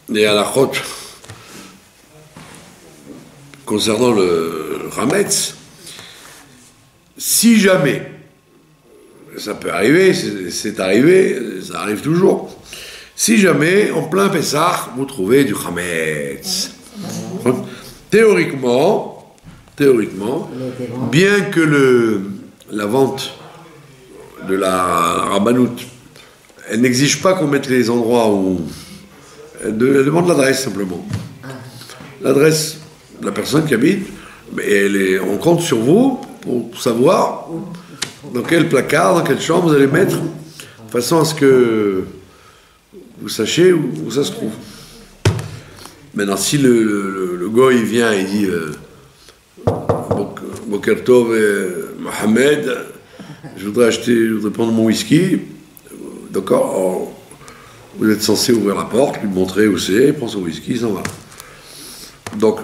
les halachot concernant le Hametz, si jamais, ça peut arriver, c'est arrivé, ça arrive toujours, si jamais, en plein Pessah, vous trouvez du Hametz, théoriquement, bien que la vente de la Rabbanout, elle n'exige pas qu'on mette les endroits où... Elle demande l'adresse, simplement. L'adresse de la personne qui habite, mais on compte sur vous pour savoir dans quel placard, dans quelle chambre vous allez mettre, de façon à ce que vous sachiez où ça se trouve. Maintenant, si le goy vient et dit Boker Tov Mohamed, je voudrais prendre mon whisky, d'accord, vous êtes censé ouvrir la porte, lui montrer où c'est, prendre son whisky, il s'en va. Donc,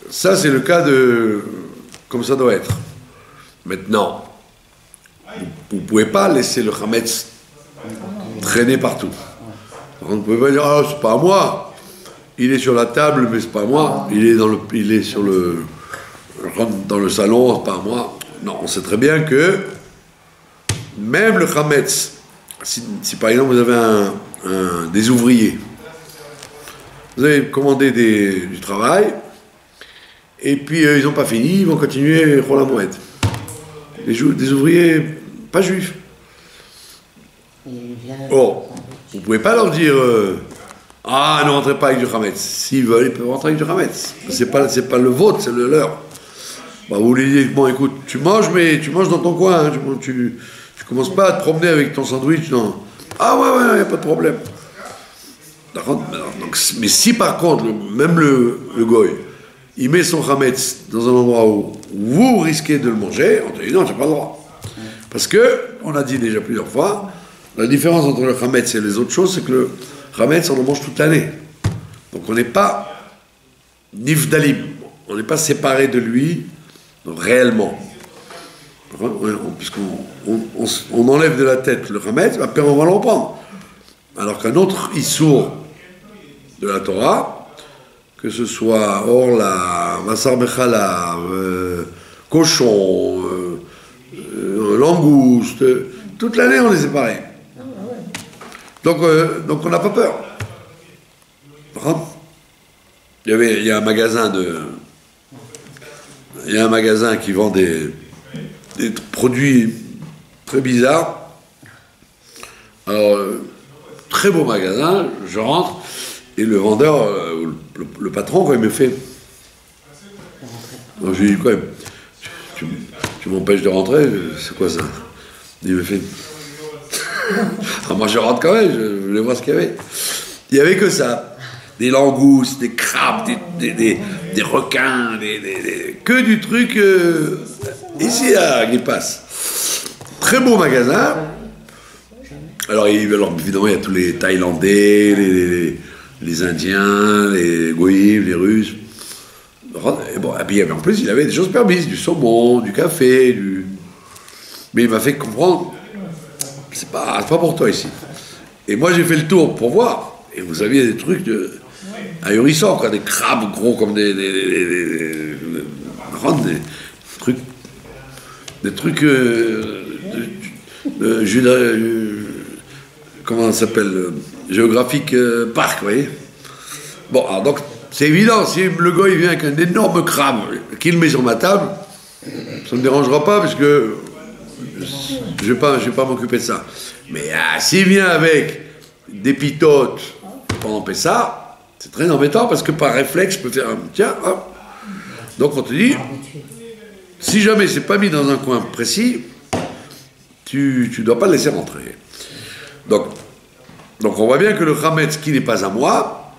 ça c'est le cas de... comme ça doit être. Maintenant, vous ne pouvez pas laisser le Hametz traîner partout. Vous ne pouvez pas dire, ah, c'est pas à moi, il est sur la table, mais c'est pas à moi, il est dans le salon, c'est pas à moi. Non, on sait très bien que même le Hametz, si par exemple vous avez des ouvriers, vous avez commandé du travail, et puis ils n'ont pas fini, ils vont continuer pour la mouette. Des ouvriers pas juifs. Or, vous ne pouvez pas leur dire ah, ne rentrez pas avec du Hametz. S'ils veulent, ils peuvent rentrer avec du Hametz. C'est pas le vôtre, c'est le leur. Bah, vous lui dites, bon écoute, tu manges, mais tu manges dans ton coin, hein, tu commences pas à te promener avec ton sandwich, non. Ah ouais, il n'y a pas de problème. Donc, mais si par contre, même le goy, il met son Hametz dans un endroit où vous risquez de le manger, on te dit non, tu n'as pas le droit. Parce que, on a dit déjà plusieurs fois, la différence entre le Hametz et les autres choses, c'est que le Hametz, on le mange toute l'année. Donc on n'est pas nifdalim, on n'est pas séparé de lui réellement. Puisqu'on enlève de la tête le Hametz, après on va l'en prendre. Alors qu'un autre issour de la Torah, que ce soit orla, massar bechala, cochon, langouste, toute l'année on est séparés. Donc on n'a pas peur. Il y a un magasin qui vend des produits très bizarres. Alors, très beau magasin, je rentre, et le vendeur, le patron, quand il me fait... Donc, je lui dis, quoi, tu m'empêches de rentrer, c'est quoi ça? Il me fait... Alors, moi, je rentre quand même, je voulais voir ce qu'il y avait. Il n'y avait que ça. Des langoustes, des crabes, des requins, que du truc ici qui passe. Très beau magasin. Alors évidemment, il y a tous les Thaïlandais, les Indiens, les Goïms, les Russes. Et bon, et puis en plus, il avait des choses permises, du saumon, du café, Mais il m'a fait comprendre, c'est pas pour toi ici. Et moi, j'ai fait le tour pour voir. Et vous aviez des trucs ahurissants, quoi, des crabes gros comme des trucs comment ça s'appelle, géographique parc, vous voyez. Bon, alors donc, c'est évident, si le gars il vient avec un énorme crabe qu'il met sur ma table, ça ne me dérangera pas, parce que je vais pas m'occuper de ça. Mais s'il vient avec des pitotes pendant Pessah, c'est très embêtant, parce que par réflexe, je peux faire tiens, hop. Donc on te dit, si jamais c'est pas mis dans un coin précis, tu dois pas le laisser rentrer. Donc on voit bien que le Hametz qui n'est pas à moi,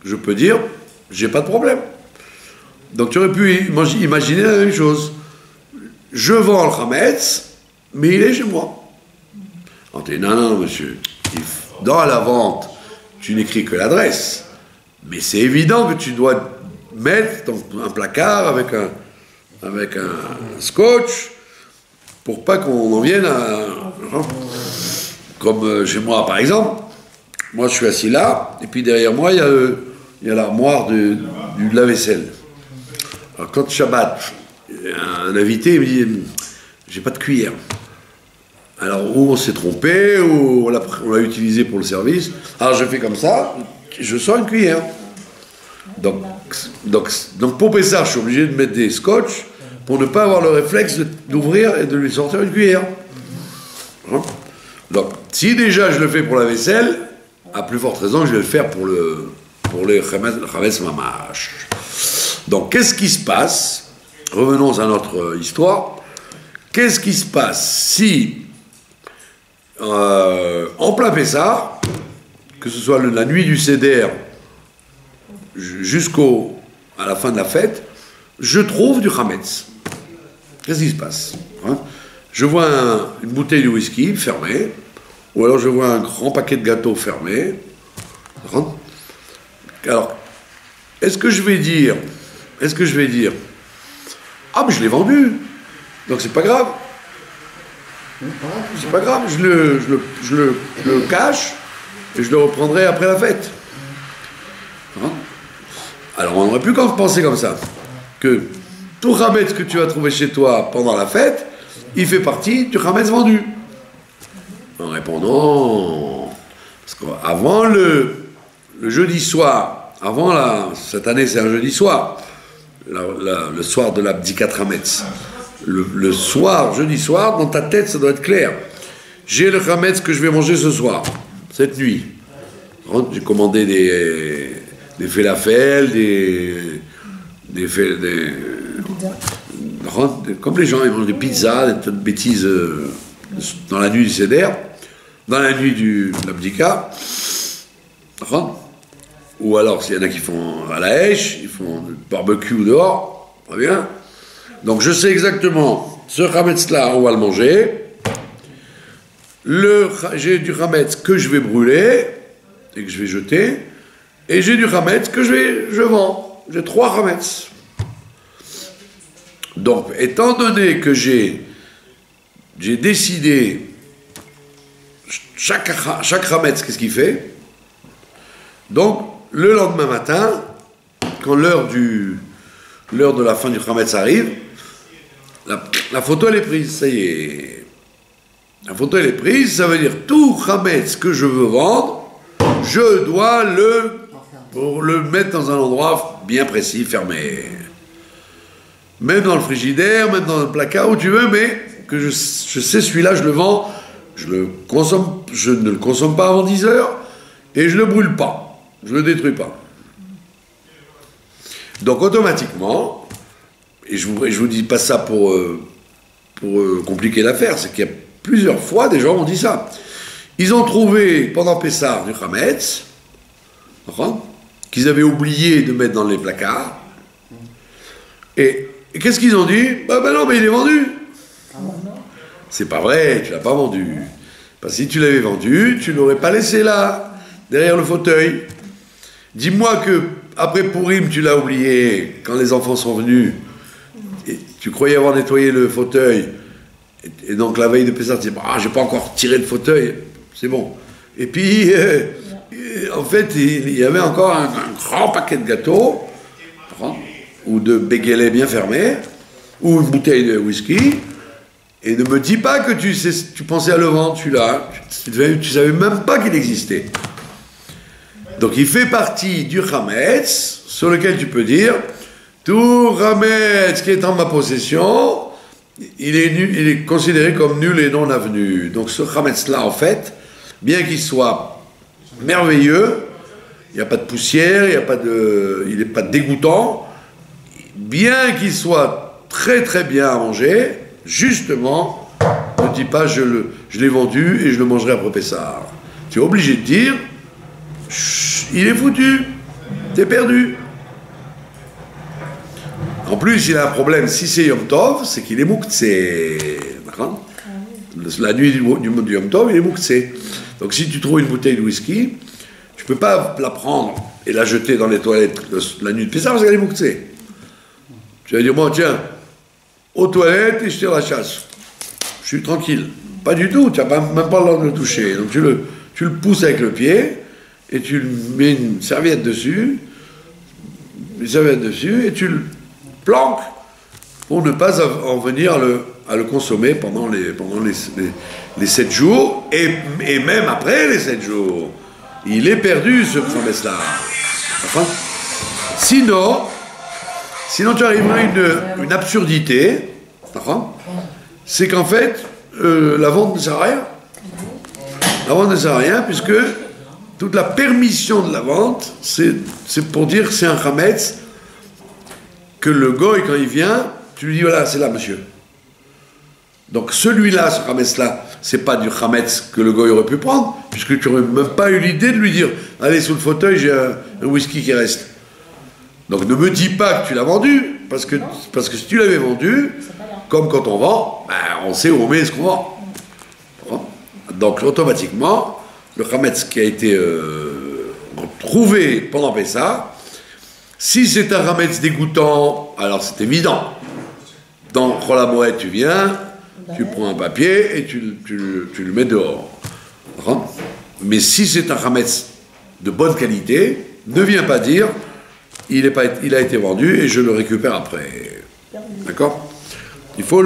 je peux dire, j'ai pas de problème. Donc tu aurais pu imaginer la même chose. Je vends le Hametz, mais il est chez moi. On te dit, non, monsieur, dans la vente, tu n'écris que l'adresse, mais c'est évident que tu dois mettre dans un placard avec un scotch pour pas qu'on en vienne à... Comme chez moi, par exemple, moi je suis assis là, et puis derrière moi, il y a l'armoire du lave-vaisselle. Alors quand Shabbat, un invité il me dit, j'ai pas de cuillère. Alors, ou on s'est trompé, ou on l'a utilisé pour le service. Alors je fais comme ça, je sors une cuillère. Donc pour Pessah, je suis obligé de mettre des scotch pour ne pas avoir le réflexe d'ouvrir et de lui sortir une cuillère. Donc, si déjà je le fais pour la vaisselle, à plus forte raison, je vais le faire pour les chametz mamash. Donc, qu'est-ce qui se passe? Revenons à notre histoire. Qu'est-ce qui se passe si, en plein Pessah, que ce soit la nuit du Seder jusqu'à la fin de la fête, je trouve du chametz? Qu'est-ce qui se passe? Je vois une bouteille de whisky fermée, ou alors je vois un grand paquet de gâteaux fermé. Alors, est-ce que je vais dire, ah mais je l'ai vendu, donc c'est pas grave. C'est pas grave, je le cache et je le reprendrai après la fête. Alors on aurait pu penser comme ça, que tout chametz que tu vas trouver chez toi pendant la fête, il fait partie du chametz vendu. En répondant, parce qu'avant le jeudi soir, cette année c'est un jeudi soir, le soir de l'abdikat chametz, le soir, jeudi soir, dans ta tête ça doit être clair. J'ai le chametz que je vais manger ce soir, cette nuit. J'ai commandé des falafels, comme les gens ils mangent des pizzas, des tas de bêtises dans la nuit du Seder, dans la nuit de l'Abdika, ou alors s'il y en a qui font à la hache, ils font du barbecue dehors, très bien. Donc je sais exactement, ce chametz-là, on va le manger. J'ai du chametz que je vais brûler et que je vais jeter, et j'ai du chametz que je vends. J'ai 3 chametz. Donc, étant donné que j'ai décidé, chaque chametz, qu'est-ce qu'il fait? Donc, le lendemain matin, quand l'heure de la fin du chametz arrive, la photo elle est prise, ça y est. La photo elle est prise, ça veut dire tout chametz que je veux vendre, je dois le mettre dans un endroit bien précis, fermé. Même dans le frigidaire, même dans le placard, où tu veux, mais que je sais celui-là, je le vends, je ne le consomme pas avant 10 heures, et je ne le brûle pas, je ne le détruis pas. Donc automatiquement, et je vous dis pas ça pour compliquer l'affaire, c'est qu'il y a plusieurs fois des gens ont dit ça. Ils ont trouvé pendant Pessah du chametz, qu'ils avaient oublié de mettre dans les placards, et qu'est-ce qu'ils ont dit? Ben non, mais il est vendu. C'est pas vrai, tu l'as pas vendu. Parce que si tu l'avais vendu, tu l'aurais pas laissé là, derrière le fauteuil. Dis-moi que après Pourim, tu l'as oublié quand les enfants sont venus. Et tu croyais avoir nettoyé le fauteuil. Et donc la veille de Pessah, tu dis, j'ai pas encore tiré le fauteuil, c'est bon. Et puis, en fait, il y avait encore un grand paquet de gâteaux, ou de béguélés bien fermés, ou une bouteille de whisky, et ne me dis pas que tu pensais à le vendre, celui-là. Tu savais même pas qu'il existait. Donc il fait partie du chametz, sur lequel tu peux dire, tout chametz qui est en ma possession, il est considéré comme nul et non avenu. Donc ce chametz-là, en fait, bien qu'il soit merveilleux, il n'y a pas de poussière, il n'est pas dégoûtant, bien qu'il soit très très bien à manger, justement, ne dis pas je l'ai vendu et je le mangerai après Pessah. Tu es obligé de dire, il est foutu, t'es perdu. En plus, il a un problème, si c'est Yom Tov, c'est qu'il est mouktsé. D'accord? La nuit du Yom Tov, il est mouktsé. Donc si tu trouves une bouteille de whisky, tu ne peux pas la prendre et la jeter dans les toilettes la nuit de Pessah parce qu'elle est mouktsé. Tu vas dire, bon tiens, aux toilettes et je tire la chasse. Je suis tranquille. Pas du tout, tu n'as même pas le droit de le toucher. Donc tu le pousses avec le pied et tu mets une serviette dessus, et tu le planques pour ne pas en venir à le consommer pendant les 7 jours, et même après les 7 jours. Il est perdu, ce khametz-là. Enfin, sinon, tu arriveras à une absurdité, c'est qu'en fait, la vente ne sert à rien. La vente ne sert à rien, puisque toute la permission de la vente, c'est pour dire que c'est un khametz, que le goy, quand il vient, tu lui dis, voilà, c'est là, monsieur. Donc celui-là, ce khametz-là, c'est pas du khametz que le goy aurait pu prendre, puisque tu n'aurais même pas eu l'idée de lui dire, allez, sous le fauteuil, j'ai un whisky qui reste. Donc ne me dis pas que tu l'as vendu, parce que si tu l'avais vendu, comme quand on vend, ben, on sait où on met ce qu'on vend. Donc automatiquement, le khametz qui a été trouvé pendant Pessah, si c'est un khametz dégoûtant, alors c'est évident. Dans Chol HaMoed, tu viens, tu prends un papier et tu le mets dehors. Mais si c'est un khametz de bonne qualité, ne viens pas dire il a été vendu et je le récupère après. D'accord? Il faut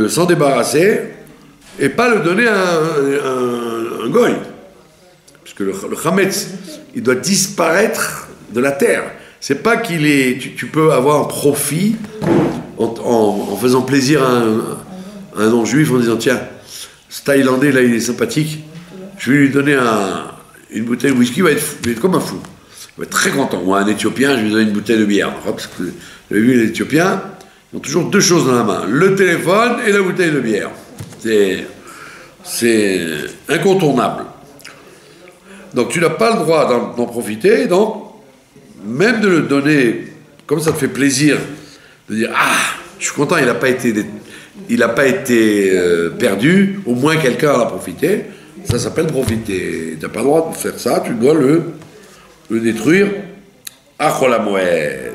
s'en débarrasser et pas le donner à un goy. Parce que le khametz, il doit disparaître de la terre. C'est pas tu peux avoir un profit en faisant plaisir à un non-juif en disant tiens, ce Thaïlandais là il est sympathique, je vais lui donner une bouteille de whisky, il va être comme un fou, il va être très content. Ou un Éthiopien, je vais lui donner une bouteille de bière. Parce que vous avez vu, les Éthiopiens, ils ont toujours 2 choses dans la main, le téléphone et la bouteille de bière. C'est incontournable. Donc tu n'as pas le droit d'en profiter, donc même de le donner, comme ça te fait plaisir, de dire ah, je suis content, il n'a pas été perdu, au moins quelqu'un en a profité. Ça s'appelle profiter. Tu n'as pas le droit de faire ça, tu dois le détruire à Chol HaMoed.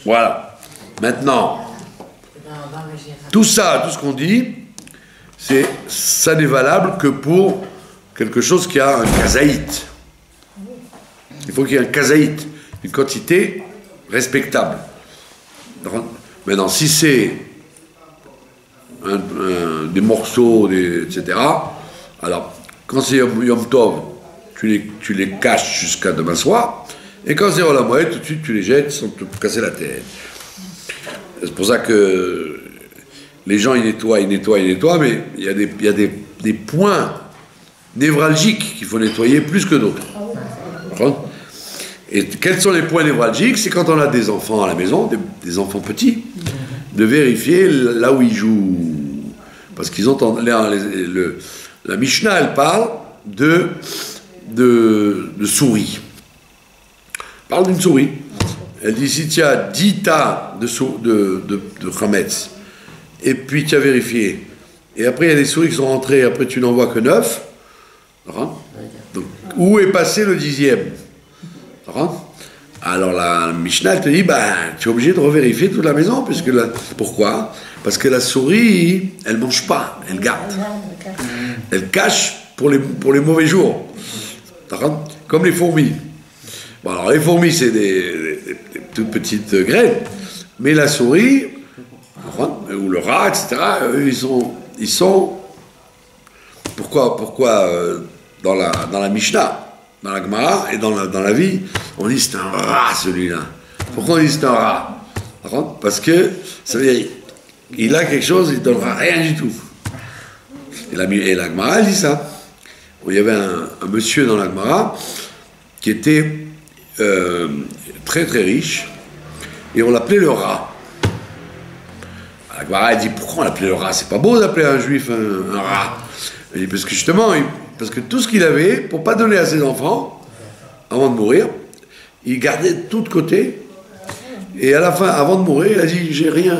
Voilà. Maintenant, tout ça, tout ce qu'on dit, ça n'est valable que pour quelque chose qui a un kazaït. Il faut qu'il y ait un kazaït, une quantité respectable. Maintenant, si c'est des morceaux, etc., alors, quand c'est Yom Tov, tu les caches jusqu'à demain soir, et quand c'est Chol HaMoed, tout de suite tu les jettes sans te casser la tête. C'est pour ça que les gens, ils nettoient, mais il y a des points névralgiques qu'il faut nettoyer plus que d'autres. Et quels sont les points névralgiques? C'est quand on a des enfants à la maison, des enfants petits, de vérifier là où ils jouent. Parce qu'ils entendent... La Mishnah, elle parle de souris. Elle parle d'une souris. Elle dit, si tu as 10 tas de khametz, et puis tu as vérifié, et après il y a des souris qui sont rentrées, après tu n'en vois que 9, donc, où est passé le 10e? Alors la Mishnah, elle te dit, tu es obligé de revérifier toute la maison, puisque pourquoi? Parce que la souris, elle ne mange pas, elle garde. Elle cache pour les mauvais jours. Comme les fourmis. Bon, alors les fourmis, c'est des toutes petites graines, mais la souris, ou le rat, etc., eux, ils sont pourquoi dans la Mishnah, dans la Gemara et dans la vie, on dit c'est un rat celui-là. Pourquoi on dit c'est un rat? Parce que ça veut dire il a quelque chose, il ne donnera rien du tout. Et la Gemara, elle dit ça. Il y avait un monsieur dans la Gemara qui était très très riche et on l'appelait le rat. La Gemara, elle dit pourquoi on l'appelait le rat? C'est pas beau d'appeler un juif un rat. Elle dit parce que justement, parce que tout ce qu'il avait, pour pas donner à ses enfants, avant de mourir, il gardait tout de côté. Et à la fin, avant de mourir, il a dit j'ai rien,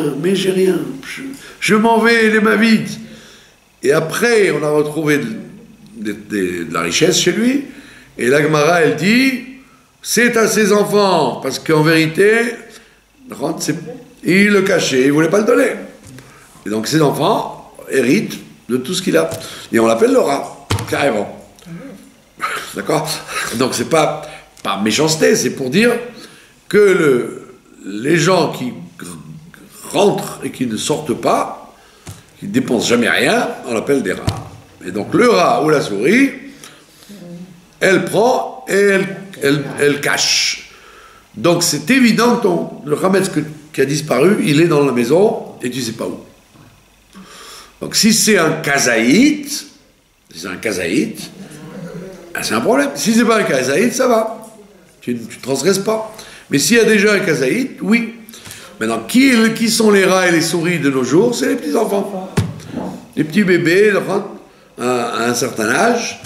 je m'en vais les mains vides. Et après, on a retrouvé de la richesse chez lui. Et la Gemara, elle dit c'est à ses enfants, parce qu'en vérité, il le cachait, il ne voulait pas le donner. Et donc ses enfants héritent de tout ce qu'il a. Et on l'appelle le rat. carrément. D'accord? Donc c'est pas par méchanceté, c'est pour dire que les gens qui rentrent et qui ne sortent pas, qui ne dépensent jamais rien, on l'appelle des rats. Et donc le rat ou la souris, elle prend et elle cache. Donc c'est évident que le Hametz qui a disparu, il est dans la maison et tu ne sais pas où. Donc si c'est un kazaït, c'est un problème. Si c'est pas un kazaït, ça va. Tu ne transgresses pas. Mais s'il y a déjà un kazaït, oui. Maintenant, qui sont les rats et les souris de nos jours? C'est les petits-enfants. Les petits bébés, à un certain âge.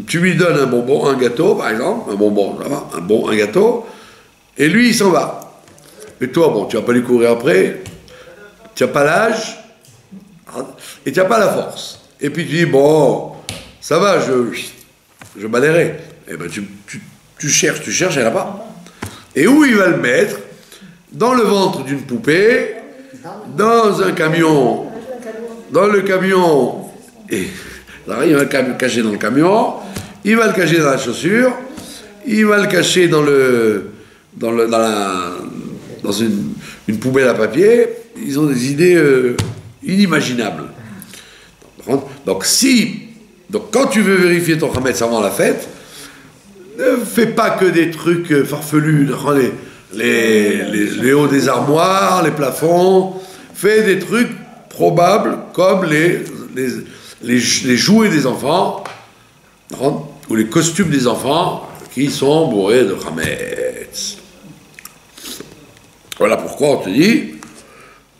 Tu lui donnes un bonbon, un gâteau, par exemple. Un bonbon, ça va, un gâteau. Et lui, il s'en va. Et toi, bon, tu vas pas lui courir après. Tu n'as pas l'âge. Et tu n'as pas la force. Et puis tu dis, bon, ça va, je balayerai. Et ben tu cherches, il n'y en a pas. Et où il va le mettre? Dans le ventre d'une poupée, dans un camion, dans le camion, et alors il va le cacher dans le camion, il va le cacher dans la chaussure, il va le cacher dans une poubelle à papier. Ils ont des idées inimaginables. Donc quand tu veux vérifier ton Hametz avant la fête, ne fais pas que des trucs farfelus, les hauts des armoires, les plafonds. Fais des trucs probables comme les jouets des enfants ou les costumes des enfants qui sont bourrés de Hametz. Voilà pourquoi on te dit,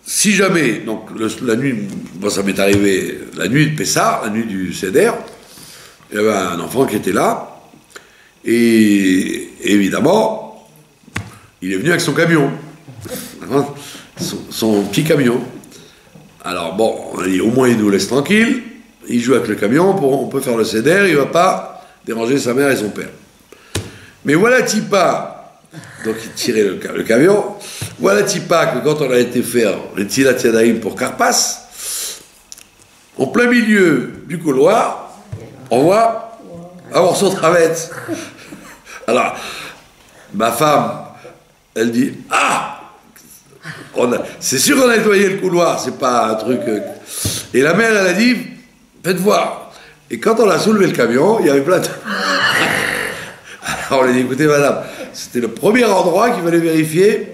si jamais, donc la nuit, moi ça m'est arrivé, la nuit de Pessah, la nuit du Seder, il y avait un enfant qui était là, et évidemment, il est venu avec son camion, son petit camion. Alors bon, on a dit au moins il nous laisse tranquille, il joue avec le camion, on peut faire le Seder, il ne va pas déranger sa mère et son père. Mais voilà Tipa, donc il tirait le camion, voilà Tipa que quand on a été faire les Tilat Yadayim pour Karpas, en plein milieu du couloir, on voit un morceau de Hametz. Alors, ma femme, elle dit, ah, c'est sûr qu'on a nettoyé le couloir, c'est pas un truc... Et la mère, elle a dit, faites voir. Et quand on a soulevé le camion, il y avait plein de... Alors on lui a dit, écoutez madame, c'était le premier endroit qu'il fallait vérifier,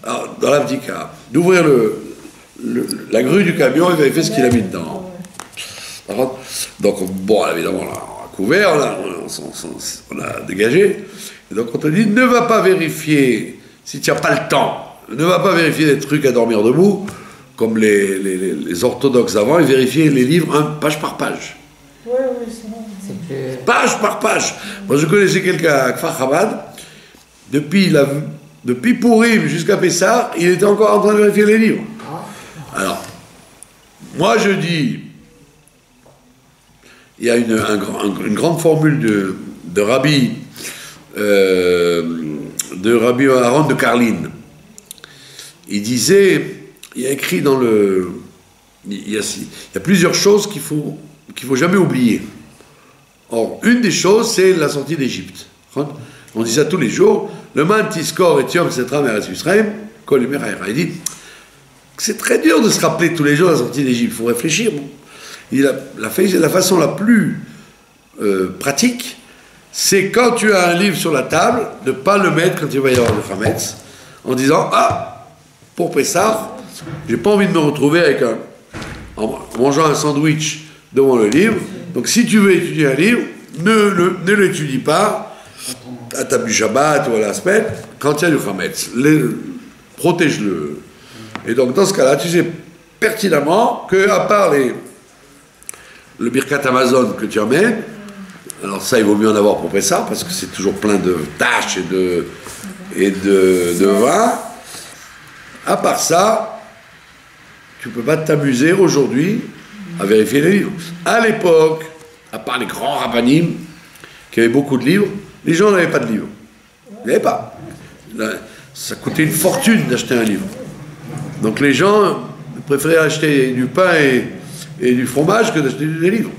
alors, dans la petite cave, d'ouvrir la grue du camion et vérifier ce qu'il a mis dedans. Donc, bon, évidemment, on a couvert, on a dégagé. Et donc, on te dit, ne va pas vérifier, si tu n'as pas le temps, ne va pas vérifier des trucs à dormir debout, comme les orthodoxes avant, ils vérifiaient les livres page par page. Oui, c'est bon. Page par page. Moi, je connaissais quelqu'un à Kfar Chabad, depuis Pourim jusqu'à Pessah, il était encore en train de vérifier les livres. Alors, moi je dis, il y a une grande formule de Rabbi Aaron de Karlin. Il disait, il y a écrit dans il y a plusieurs choses qu'il faut jamais oublier. Or, une des choses, c'est la sortie d'Égypte. On dit ça tous les jours. Le man tiskor et tiom setra meretz Yisraël, kol yemer ha'era. Il dit, c'est très dur de se rappeler tous les jours la sortie d'Égypte. Il faut réfléchir. Bon. La façon la plus pratique, c'est quand tu as un livre sur la table, de ne pas le mettre quand il va y avoir le Hametz, en disant, ah, pour Pessah, j'ai pas envie de me retrouver en mangeant un sandwich devant le livre. Donc si tu veux étudier un livre, ne l'étudie pas à table du Shabbat ou à la semaine, quand il y a du Hametz. Protège-le. Et donc dans ce cas-là, tu sais pertinemment que, à part le Birkat Amazon que tu emmènes, alors ça, il vaut mieux en avoir pour Pessah, parce que c'est toujours plein de taches et de vin. À part ça, tu ne peux pas t'amuser aujourd'hui à vérifier les livres. À l'époque, à part les grands rabbanim, qui avaient beaucoup de livres, les gens n'avaient pas de livres. Ils n'avaient pas. Ça coûtait une fortune d'acheter un livre. Donc les gens préféraient acheter du pain et du fromage que d'acheter des livres.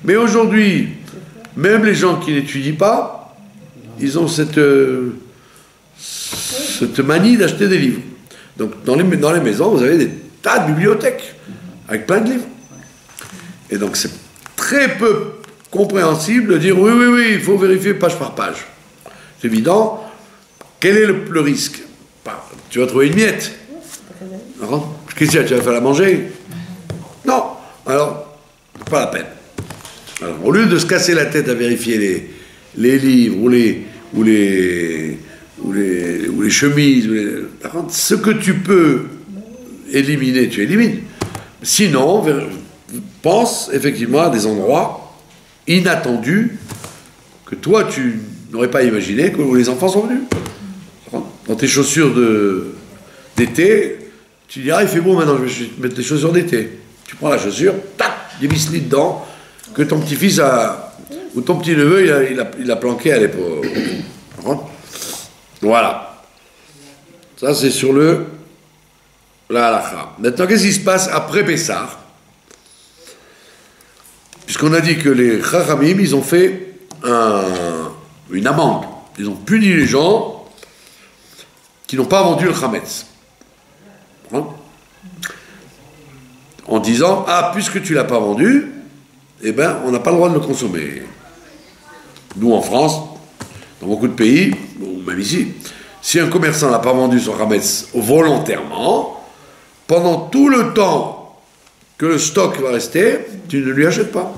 Mais aujourd'hui, même les gens qui n'étudient pas, ils ont cette manie d'acheter des livres. Donc dans les maisons, vous avez des tas de bibliothèques avec plein de livres. Et donc c'est très peu compréhensible de dire oui, il faut vérifier page par page. C'est évident. Quel est le risque? Tu vas trouver une miette. Qu'est-ce que tu vas faire la manger? Non. Alors, pas la peine. Alors, au lieu de se casser la tête à vérifier les livres ou les chemises, ce que tu peux éliminer, tu élimines. Sinon, pense effectivement à des endroits inattendus que toi tu n'aurais pas imaginé que les enfants sont venus. Dans tes chaussures d'été, tu dis, il fait beau maintenant, je vais mettre des chaussures d'été. Tu prends la chaussure, tac, des biscuits dedans, que ton petit-fils ou ton petit-neveu, il a planqué à l'épaule. Voilà. Ça, c'est sur la halakha. Maintenant, qu'est-ce qui se passe après Pessah? Puisqu'on a dit que les Chachamim, ils ont fait une amende. Ils ont puni les gens qui n'ont pas vendu le Chametz. En disant, puisque tu ne l'as pas vendu, eh ben, on n'a pas le droit de le consommer. Nous, en France, dans beaucoup de pays, ou même ici, si un commerçant n'a pas vendu son Chametz volontairement, pendant tout le temps que le stock va rester, tu ne lui achètes pas.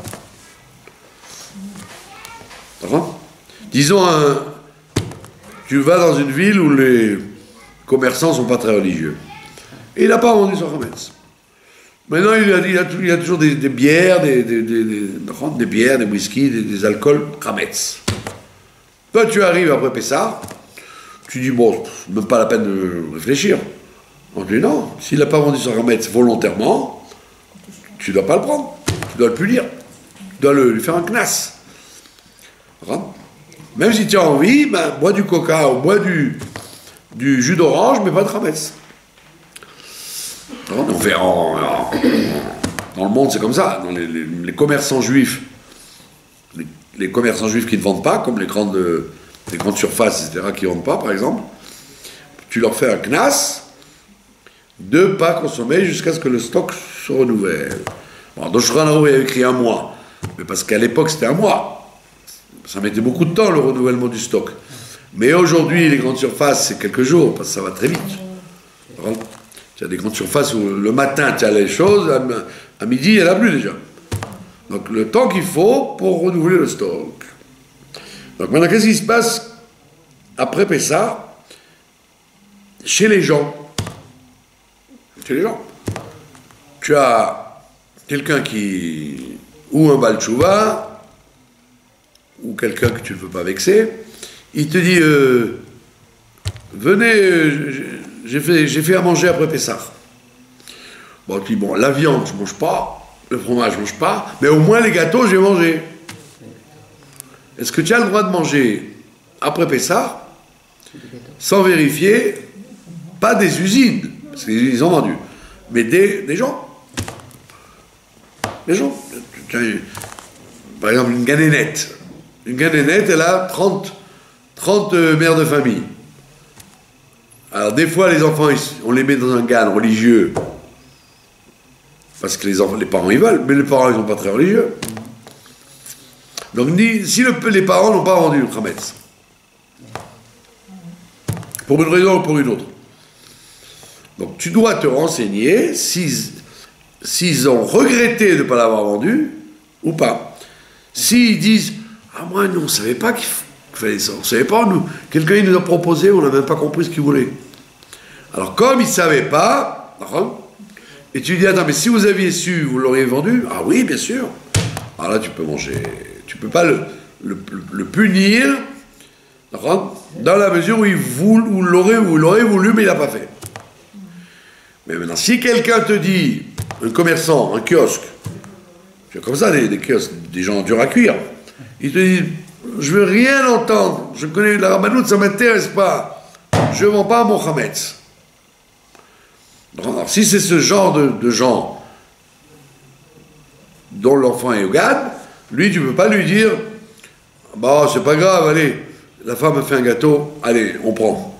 D'accord? Disons, tu vas dans une ville où les commerçants ne sont pas très religieux. Et il n'a pas vendu son Chametz. Maintenant, il y a toujours des bières, des bières, des whisky, des alcools Chametz. Toi, tu arrives après Pessah, tu dis, bon, même pas la peine de réfléchir. On dit non, s'il n'a pas vendu son Chametz volontairement, tu ne dois pas le prendre, tu dois le punir, tu dois lui faire un knas. Même si tu as envie, bois du coca ou bois du jus d'orange, mais pas de Chametz. On fait dans le monde, c'est comme ça. Dans les commerçants juifs, les commerçants juifs qui ne vendent pas, comme les grandes surfaces, etc., qui ne vendent pas, par exemple, tu leur fais un knas de ne pas consommer jusqu'à ce que le stock se renouvelle. Bon, dans Shulchan Aruch, il y a écrit un mois, mais parce qu'à l'époque, c'était un mois. Ça mettait beaucoup de temps, le renouvellement du stock. Mais aujourd'hui, les grandes surfaces, c'est quelques jours, parce que ça va très vite. Tu as des grandes surfaces où le matin, tu as les choses, à midi, il n'y en a plus déjà. Donc, le temps qu'il faut pour renouveler le stock. Donc, maintenant, qu'est-ce qui se passe après Pessah chez les gens? Chez les gens. Tu as quelqu'un ou un Baal Tshuva, ou quelqu'un que tu ne veux pas vexer, il te dit, venez, j'ai fait à manger après Pessah. Bon, tu dis, bon, la viande, je ne mange pas, le fromage, je ne mange pas, mais au moins les gâteaux, j'ai mangé. Est-ce que tu as le droit de manger après Pessah, sans vérifier, pas des usines, parce qu'ils ont vendu, mais des gens? Des gens. Par exemple, une ganénette. Une ganénette, elle a 30 mères de famille. Alors, des fois, les enfants, on les met dans un GAN religieux, parce que les parents, ils veulent, mais les parents, ils ne sont pas très religieux. Donc, si les parents n'ont pas vendu le Chametz, pour une raison ou pour une autre, donc tu dois te renseigner s'ils ont regretté de ne pas l'avoir vendu ou pas. S'ils disent, moi, nous, on ne savait pas qu'il fallait ça, on ne savait pas, nous, quelqu'un nous a proposé, on n'a même pas compris ce qu'il voulait. Alors, comme ils ne savaient pas, et tu dis, attends, mais si vous aviez su, vous l'auriez vendu? Ah oui, bien sûr. Alors là, tu peux manger. Tu ne peux pas le punir, dans la mesure où il l'aurait voulu, mais il n'a pas fait. Mais maintenant, si quelqu'un te dit, un commerçant, un kiosque, c'est comme ça, des kiosques, des gens durs à cuire, ils te disent, je veux rien entendre, je connais la rabbanout, ça ne m'intéresse pas, je ne vends pas mon Chametz. Alors, si c'est ce genre de gens enfants et au gad, lui, tu ne peux pas lui dire, bah, c'est pas grave, allez, la femme a fait un gâteau, allez, on prend.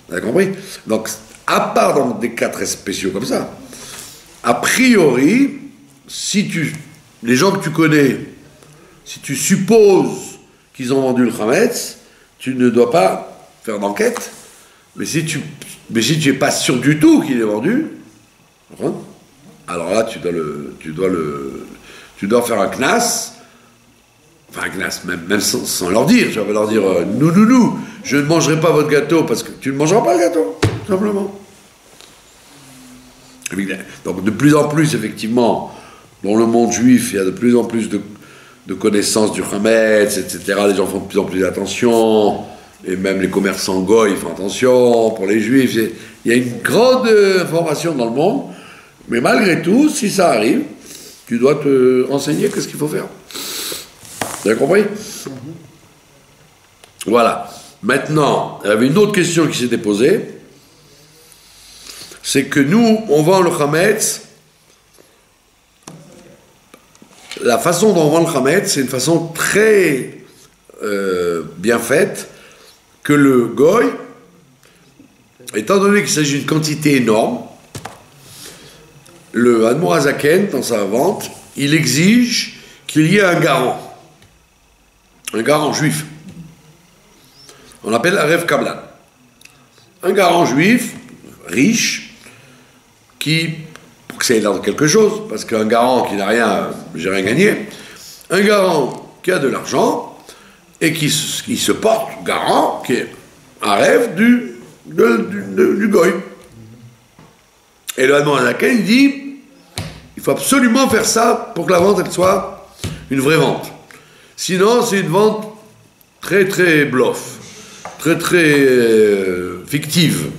Vous avez compris? Donc, à part dans des cas très spéciaux comme ça, a priori, les gens que tu connais, si tu supposes qu'ils ont vendu le Khametz, tu ne dois pas faire d'enquête, mais si tu n'es pas sûr du tout qu'il est vendu, alors là, tu dois faire un knas, enfin un knas, même sans leur dire, je vais leur dire, nous, je ne mangerai pas votre gâteau, parce que tu ne mangeras pas le gâteau, tout simplement. Donc de plus en plus, effectivement, dans le monde juif, il y a de plus en plus de connaissances du Khametz, etc. Les gens font de plus en plus attention, et même les commerçants goy font attention, pour les juifs, il y a une grande information dans le monde, mais malgré tout, si ça arrive, tu dois te renseigner qu'est-ce qu'il faut faire. Vous avez compris? Voilà. Maintenant, il y avait une autre question qui s'était posée, c'est que nous, on vend le Khametz. La façon dont on vend le Khametz, c'est une façon très bien faite, que le goy, étant donné qu'il s'agit d'une quantité énorme, le Admor Hazaken, dans sa vente, il exige qu'il y ait un garant juif. On l'appelle Arev Kablan. Un garant juif, riche, pour que ça ait l'air de quelque chose, parce qu'un garant qui n'a rien, j'ai rien gagné, un garant qui a de l'argent et qui se porte garant, qui est un rêve du goy. Et le Admor Hazaken dit, il faut absolument faire ça pour que la vente elle soit une vraie vente. Sinon, c'est une vente très très bluff, très très fictive.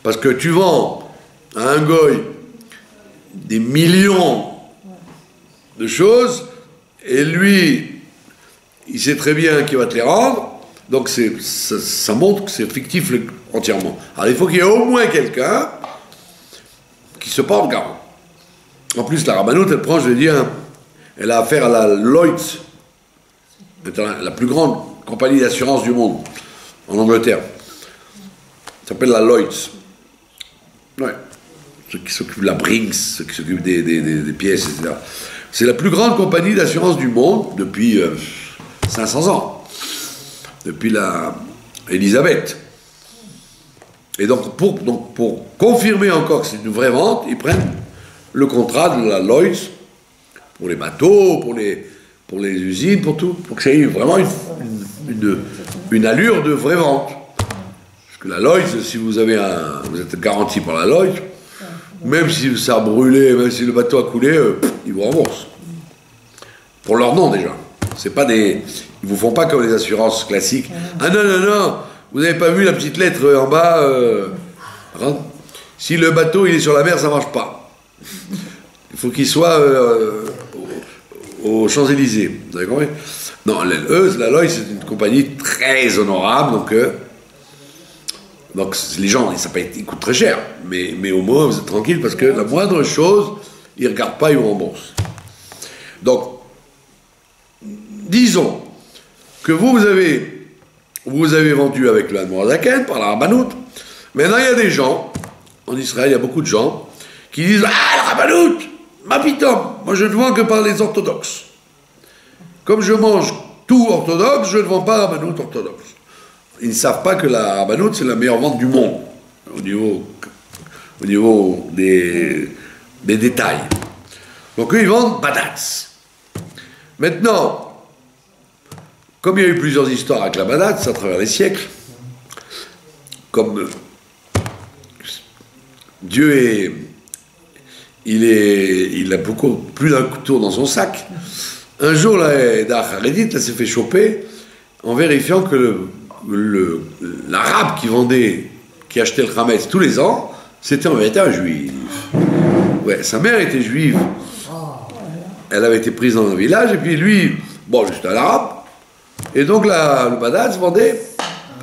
Parce que tu vends à un goy des millions de choses, et lui, il sait très bien qu'il va te les rendre, donc ça montre que c'est fictif entièrement. Alors il faut qu'il y ait au moins quelqu'un qui se porte garant. En plus, la Rabbanout, elle prend, je vais dire, elle a affaire à la Lloyds, la plus grande compagnie d'assurance du monde, en Angleterre. Ça s'appelle la Lloyds. Ouais. Ceux qui s'occupent de la Brinks, ceux qui s'occupent des pièces, etc. C'est la plus grande compagnie d'assurance du monde depuis 500 ans. Depuis la Élisabeth. Et donc, pour confirmer encore que c'est une vraie vente, ils prennent le contrat de la Lloyds pour les bateaux, pour les usines, pour tout, pour que ça ait vraiment une allure de vraie vente. Parce que la Lloyds, si vous êtes garanti par la Lloyds, même si ça a brûlé, même si le bateau a coulé, ils vous remboursent. Pour leur nom déjà. C'est pas ils vous font pas comme les assurances classiques. Ah non, vous n'avez pas vu la petite lettre en bas si le bateau il est sur la mer, ça marche pas. Il faut qu'il soit aux Champs-Élysées. Vous avez compris? Non, la Lloyds, c'est une compagnie très honorable, donc les gens, ils coûtent très cher, mais au moins vous êtes tranquille parce que la moindre chose, ils ne regardent pas, ils vous remboursent. Donc, disons que vous avez vendu avec le Admor Hazaken par la Rabbanout. Maintenant, il y a des gens, en Israël, il y a beaucoup de gens qui disent « Ah, la Rabbanout, ma pitom, moi je ne vends que par les orthodoxes. Comme je mange tout orthodoxe, je ne vends pas la Rabbanout orthodoxe. » Ils ne savent pas que la Rabbanout, c'est la meilleure vente du monde, au niveau des détails. Donc eux, ils vendent Badatz. Maintenant, comme il y a eu plusieurs histoires avec la Badatz à travers les siècles, comme Dieu il a beaucoup plus d'un couteau dans son sac, un jour, l'Acharédite s'est fait choper en vérifiant que l'arabe qui achetait le Khametz tous les ans, c'était en vérité un juif. Ouais, sa mère était juive. Elle avait été prise dans un village, et puis lui, c'était un arabe. Et donc le Badatz vendait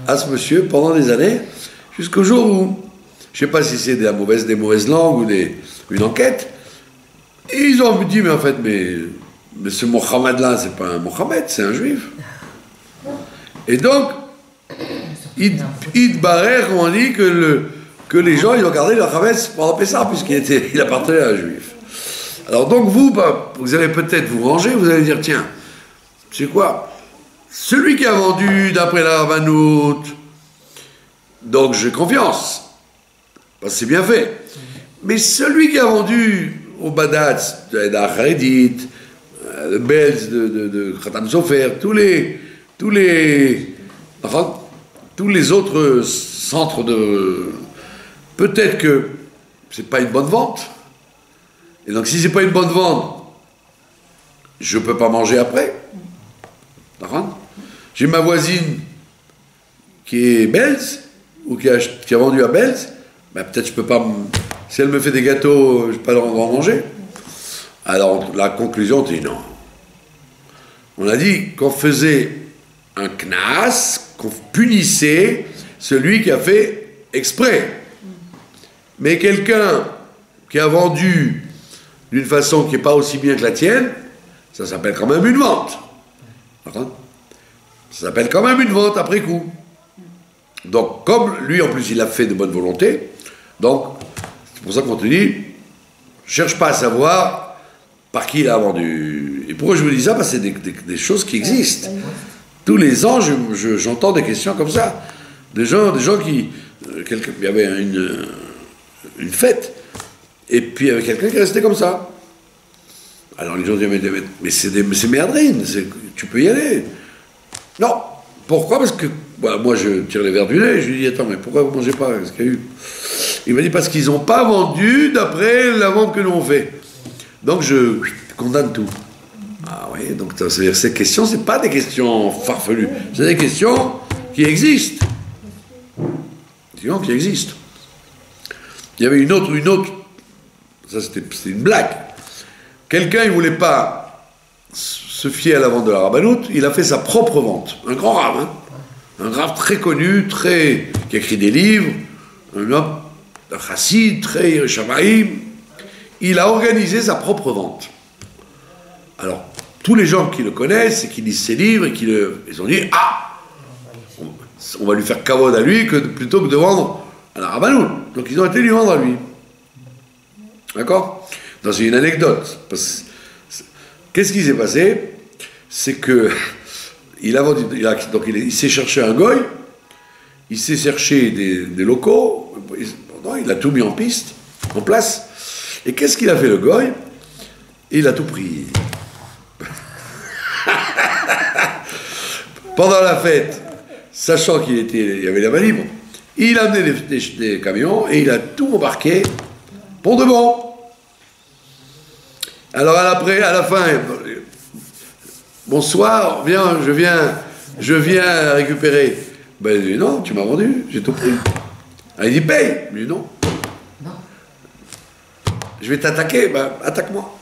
à ce monsieur pendant des années, jusqu'au jour où, je ne sais pas si c'est des mauvaises langues ou une enquête, Et ils ont dit, mais en fait, mais ce Mohammed-là, c'est pas un Mohammed, c'est un juif. Et donc, Id Barer, on dit que les gens, ils ont gardé leur Hametz pendant Pessah, il appartenait à un juif. Alors donc vous allez peut-être vous ranger, vous allez dire, tiens, c'est quoi? Celui qui a vendu d'après la Rabbanout, donc j'ai confiance, parce que c'est bien fait. Mais celui qui a vendu au Badatz, de la Haredit, le Belz, de Khatam Sofer, tous les autres centres de... Peut-être que c'est pas une bonne vente. Et donc si c'est pas une bonne vente, je peux pas manger après. D'accord? J'ai ma voisine qui est Belz, ou qui a vendu à Belz, ben peut-être je peux pas... Si elle me fait des gâteaux, je peux pas en manger. Alors la conclusion, c'est non. On a dit qu'on faisait un knas, qu'on punissait celui qui a fait exprès. Mais quelqu'un qui a vendu d'une façon qui n'est pas aussi bien que la tienne, ça s'appelle quand même une vente. Ça s'appelle quand même une vente après coup. Donc, comme lui, en plus, il a fait de bonne volonté, donc, c'est pour ça qu'on te dit, cherche pas à savoir par qui il a vendu. Et pourquoi je vous dis ça? Parce que c'est des choses qui existent. Tous les ans, j'entends des questions comme ça. Des gens qui... il y avait une fête, et puis il y avait quelqu'un qui restait comme ça. Alors les gens disaient, mais c'est merdrine, tu peux y aller. Non. Pourquoi? Parce que moi je tire les verres du nez, je lui dis, attends, mais pourquoi vous ne mangez pas? Qu'est-ce qu'il y a eu? Il m'a dit, parce qu'ils n'ont pas vendu d'après la vente que nous on fait. Donc je condamne tout. Ah oui, donc ça veut dire que ces questions, ce n'est pas des questions farfelues, c'est des questions qui existent. Des questions qui existent. Il y avait une autre, ça c'était une blague. Quelqu'un, il ne voulait pas se fier à la vente de la Rabbanout, il a fait sa propre vente. Un grand rave, hein. Un rave très connu, qui a écrit des livres, un homme, un chassid, très shamaïm. Il a organisé sa propre vente. Alors, tous les gens qui le connaissent et qui lisent ses livres, ils ont dit, ah, on va lui faire kavod à lui plutôt que de vendre à la Rabbanout. Donc ils ont été lui vendre à lui. D'accord? Dans une anecdote. Qu'est-ce qui s'est passé? C'est que il a vendu, il s'est cherché un goy, il s'est cherché des locaux, il a tout mis en piste, en place. Et qu'est-ce qu'il a fait le goy? Il a tout pris. Pendant la fête, sachant qu'il y avait la main libre, il a amené des camions et il a tout embarqué pour de bon. Alors à la fin, bonsoir, je viens récupérer. Ben il dit non, tu m'as vendu, j'ai tout pris. Ah, il dit paye. Il dit non. Je vais t'attaquer, ben attaque-moi.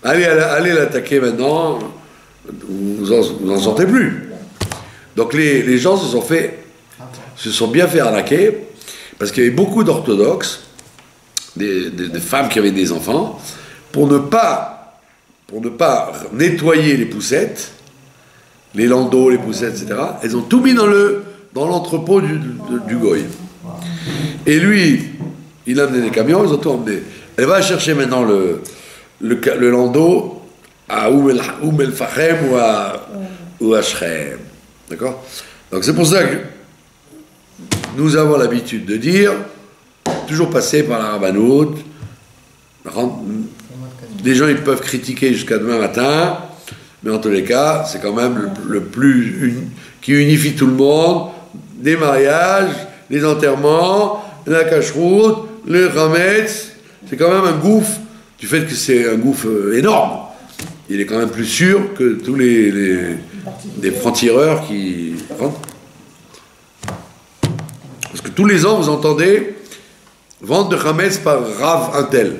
Allez l'attaquer maintenant, vous n'en sortez plus. Donc les gens se sont bien fait arnaquer, parce qu'il y avait beaucoup d'orthodoxes, des femmes qui avaient des enfants, pour ne pas nettoyer les poussettes, les landaux, les poussettes, etc. Elles ont tout mis dans l'entrepôt du goy. Et lui, il a amené des camions, ils ont tout emmené. Elle va chercher maintenant le landau à Oum El Fachem ou à Shrem. D'accord? Donc c'est pour ça que nous avons l'habitude de dire, toujours passer par la Rabbanout. Les gens, ils peuvent critiquer jusqu'à demain matin, mais en tous les cas, c'est quand même le plus qui unifie tout le monde, des mariages, les enterrements, la cacheroute, le chametz. C'est quand même un gouffre, du fait que c'est un gouffre énorme. Il est quand même plus sûr que tous les francs-tireurs qui rentrent. Parce que tous les ans, vous entendez vente de chametz par Rav Intel.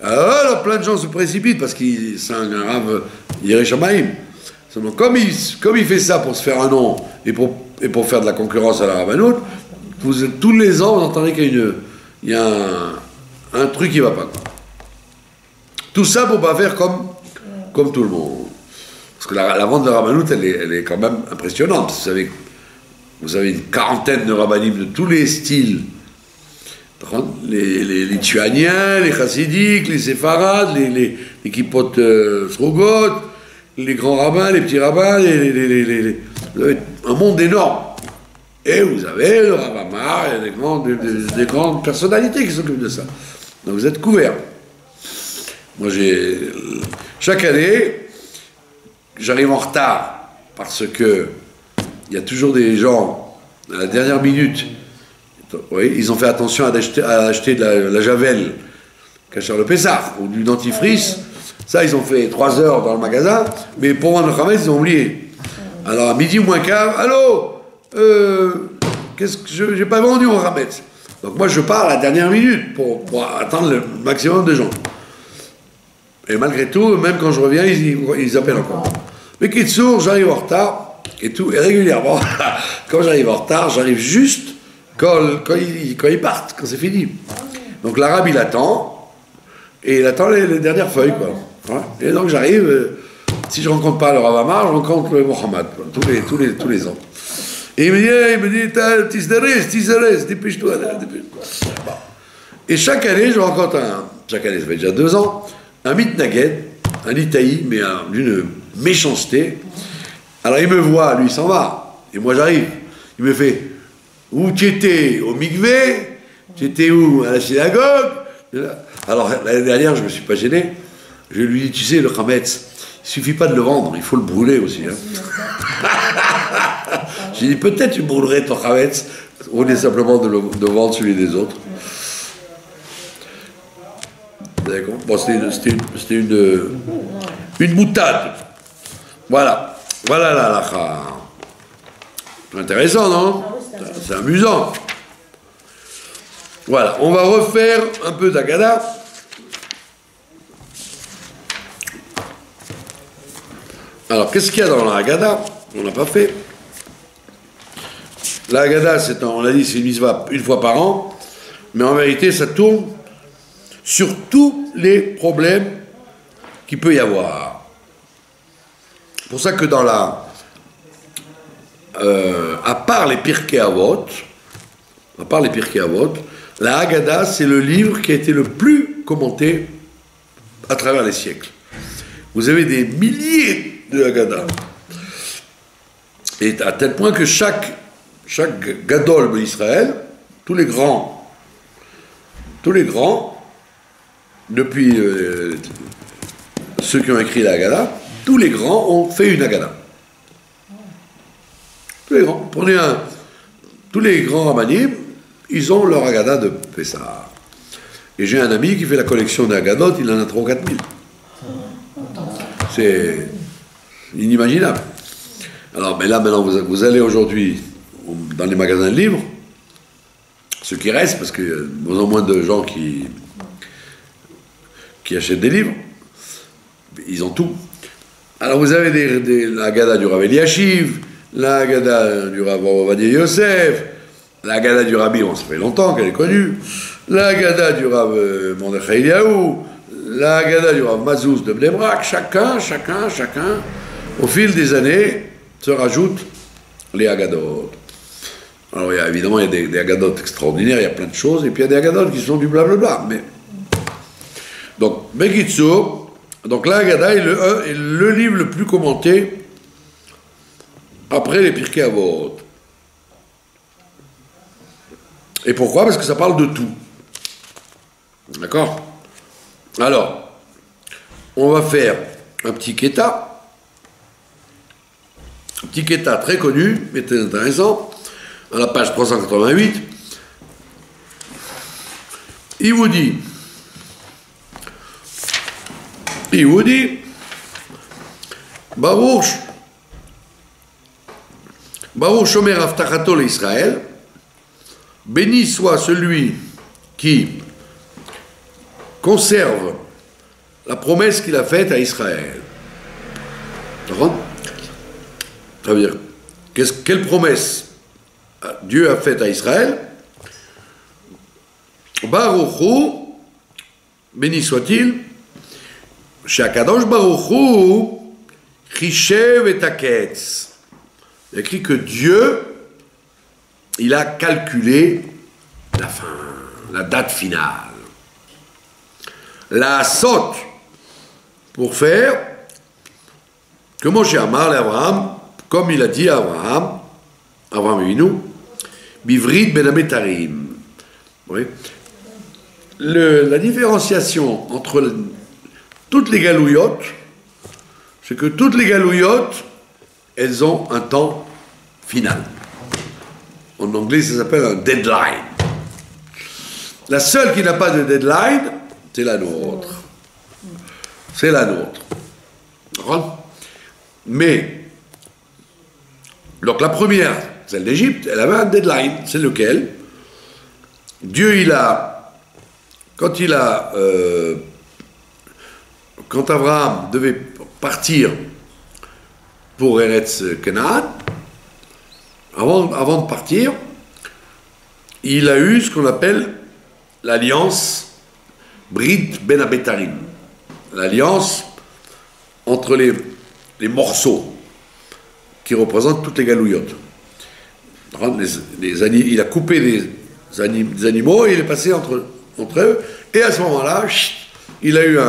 Alors là, plein de gens se précipitent parce qu'il c'est un Rav Yirei Shamayim. Comme il fait ça pour se faire un nom et pour faire de la concurrence à la Rabbanout, tous les ans, vous entendez qu'il y a un truc qui ne va pas. Tout ça pour pas faire comme tout le monde. Parce que la vente de Rabbanout, elle est quand même impressionnante. Vous avez une quarantaine de rabbinim de tous les styles. Les Lituaniens, les Chassidiques, les Séfarades, les Kippot Srogot, les grands rabbins, les petits rabbins, vous avez un monde énorme. Et vous avez le Rav Amar, et des grandes personnalités qui s'occupent de ça. Donc vous êtes couverts. Moi, chaque année, j'arrive en retard parce que il y a toujours des gens à la dernière minute. Oui, ils ont fait attention à acheter de la javel cachère le Pessah ou du dentifrice. Ça, ils ont fait 3 heures dans le magasin, mais pour vendre le Hametz, ils ont oublié. Alors, à midi ou moins quart, allô, qu'est-ce que j'ai pas vendu mon Hametz. Donc moi, je pars à la dernière minute pour attendre le maximum de gens. Et malgré tout, même quand je reviens, ils appellent encore. Mais Kitsour, j'arrive en retard, et régulièrement, quand j'arrive en retard, j'arrive juste quand ils partent, quand c'est fini. Donc l'arabe, il attend, et il attend les dernières feuilles, quoi. Ouais. Et donc j'arrive, si je rencontre pas le Rav Amar, je rencontre le Mohammed, tous les ans. Et il me dit, Tisdares, dépêche-toi. Bon. Et chaque année, je rencontre chaque année, ça fait déjà 2 ans, un mitnaged, un Itaï, mais d'une méchanceté. Alors il me voit, lui il s'en va, et moi j'arrive. Il me fait, où tu étais? Au mikvé? Tu étais où? À la synagogue? Alors l'année dernière, je ne me suis pas gêné. Je lui dis, tu sais, le Hametz, il ne suffit pas de le vendre, il faut le brûler aussi. Hein. J'ai dit, peut-être tu brûlerais ton Hametz, au lieu simplement de vendre celui des autres. D'accord. Bon, c'était une boutade. Voilà. Voilà la halakha. C'est intéressant, non? C'est amusant. Voilà. On va refaire un peu d'Agada. Alors, qu'est-ce qu'il y a dans la Haggadah? On n'a pas fait. La Haggadah, on l'a dit, c'est une mitzvah une fois par an, mais en vérité, ça tourne sur tous les problèmes qu'il peut y avoir. C'est pour ça que dans à part les Pirkei Avot, la Haggadah, c'est le livre qui a été le plus commenté à travers les siècles. Vous avez des milliers de Haggadah. Et à tel point que chaque Gadol d'Israël, tous les grands, depuis ceux qui ont écrit la Haggadah, tous les grands ont fait une Haggadah. Tous les grands. Prenez tous les grands Rabbanim, ils ont leur Haggadah de Pessah. Et j'ai un ami qui fait la collection des Haggadot, il en a 3 ou 4 000. C'est inimaginable. Alors, mais là, maintenant, vous allez aujourd'hui dans les magasins de livres, ceux qui restent, parce qu'il y a de moins en moins de gens qui achètent des livres, ils ont tout. Alors, vous avez la Haggadah du Rav Eliashiv, la Haggadah du Rav Ovadia Yosef, la Haggadah du Rabbi, on se fait longtemps qu'elle est connue, la Haggadah du Rav Mordechai Eliyahu, la Haggadah du Rav Mazouz de Bnei Brak, chacun, au fil des années, se rajoutent les Haggadot. Alors, évidemment, il y a des Haggadot extraordinaires, il y a plein de choses, et puis il y a des Haggadot qui sont du blablabla. Donc, Bekitsur, donc la Haggadah est le livre le plus commenté après les Pirkei Avot. Et pourquoi? Parce que ça parle de tout. D'accord? Alors, on va faire un petit Keta. Un petit Keta très connu, mais très intéressant, à la page 388. Il vous dit, Baruch Shomer Avtachato l'Israël, béni soit celui qui conserve la promesse qu'il a faite à Israël. D'accord? Ça veut dire, quelle promesse Dieu a faite à Israël? Baruch Hu, béni soit-il, Shakadosh Baruch Hu Chishev et Aketz. Il a écrit que Dieu, il a calculé la fin, la date finale. La sotte, pour faire que Moshe Amar l'Abraham, comme il a dit à Abraham, Abraham Avinu, Bivrit ben Ametarim. Oui. La différenciation entre toutes les galouillottes, c'est que toutes les galouillottes, elles ont un temps final. En anglais, ça s'appelle un deadline. La seule qui n'a pas de deadline, c'est la nôtre. C'est la nôtre. Mais, donc la première, celle d'Égypte, elle avait un deadline. C'est lequel? Dieu, quand Abraham devait partir pour Eretz Canaan, avant de partir, il a eu ce qu'on appelle l'alliance Brit Ben Abetarim, l'alliance entre les morceaux qui représentent toutes les galouillottes. Il a coupé des animaux et il est passé entre eux, et à ce moment-là, il a eu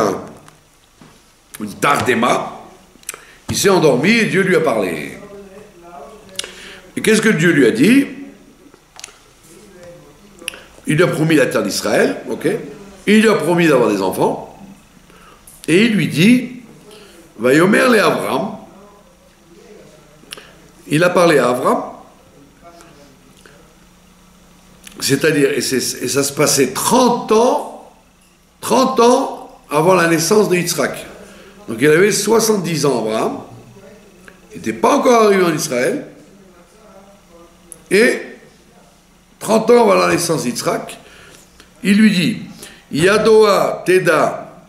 une tardema, il s'est endormi et Dieu lui a parlé. Et qu'est-ce que Dieu lui a dit? Il lui a promis la terre d'Israël, ok? Il lui a promis d'avoir des enfants, et il lui dit, Vayomer le Avram, il a parlé à Avram, c'est-à-dire, et ça se passait 30 ans avant la naissance de Yitzhak. Donc il avait 70 ans, Abraham, il n'était pas encore arrivé en Israël, et 30 ans avant la naissance d'Yitzhak, il lui dit, Yadoa Teda,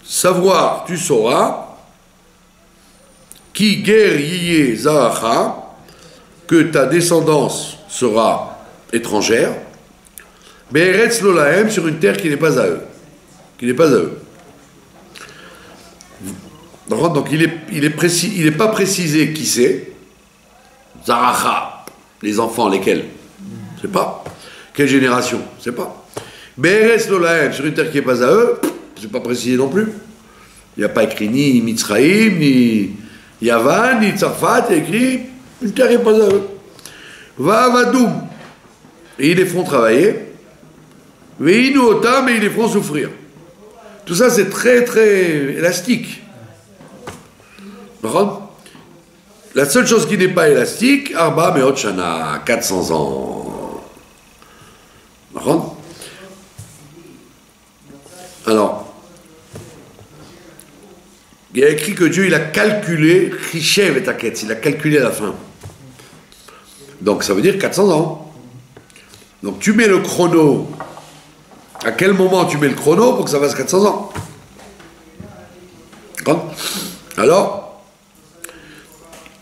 savoir, tu sauras, qui guerrier Zaracha, que ta descendance sera étrangère, Be'eretz lo lahem, sur une terre qui n'est pas à eux. Qui n'est pas à eux. Donc il est pas précisé qui c'est. Zaracha, les enfants, lesquels? Je sais pas. Quelle génération? Je sais pas. Be'eretz lo lahem, sur une terre qui n'est pas à eux, c'est pas précisé non plus. Il n'y a pas écrit ni Mitzraïm, ni Yavan, ni Tzarfat, il y a écrit une terre qui n'est pas à eux. Va'avadoum, et ils les font travailler. Ve'inu otam, et ils les font souffrir. Tout ça, c'est très, très élastique. La seule chose qui n'est pas élastique, Arba Meot Shana, 400 ans. Alors, il y a écrit que Dieu, il a calculé, Chishev et Aketz, il a calculé la fin. Donc ça veut dire 400 ans. Donc tu mets le chrono. À quel moment tu mets le chrono pour que ça fasse 400 ans? Alors,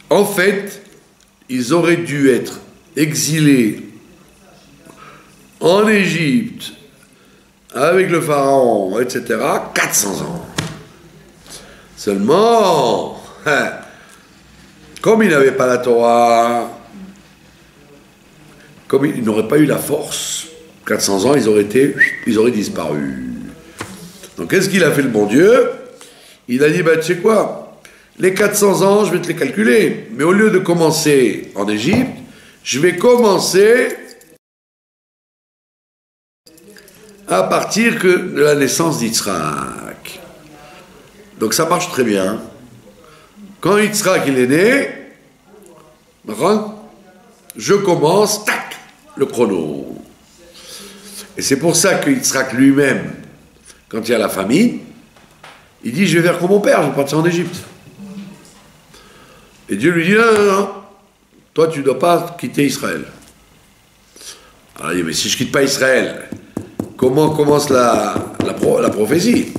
en fait, ils auraient dû être exilés en Égypte avec le pharaon, etc., 400 ans. Seulement, comme ils n'avaient pas la Torah, comme ils n'auraient pas eu la force, 400 ans, ils auraient disparu. Donc qu'est-ce qu'il a fait le bon Dieu? Il a dit, tu sais quoi, les 400 ans, je vais te les calculer, mais au lieu de commencer en Égypte, je vais commencer à partir de la naissance d'Yitzhak. Donc ça marche très bien. Quand Yitzhak il est né, je commence, tac, le chrono. Et c'est pour ça que Yitzhak lui-même, quand il y a la famine, il dit, je vais faire comme mon père, je vais partir en Égypte. Et Dieu lui dit, non, toi tu ne dois pas quitter Israël. Alors il dit, mais si je ne quitte pas Israël, comment commence la prophétie?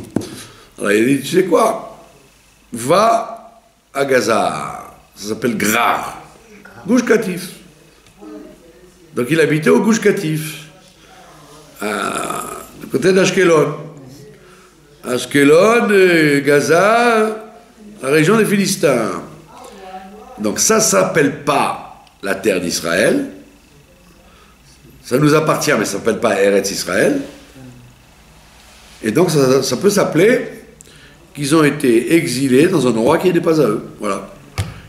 Alors il dit, tu sais quoi, va à Gaza, ça s'appelle Grar, Gush Katif. Donc il habitait au Gush Katif, du côté d'Ashkelon. Ashkelon, Gaza, la région des Philistins. Donc ça s'appelle pas la terre d'Israël. Ça nous appartient, mais ça s'appelle pas Eretz Israël. Et donc ça peut s'appeler qu'ils ont été exilés dans un endroit qui n'est pas à eux. Voilà.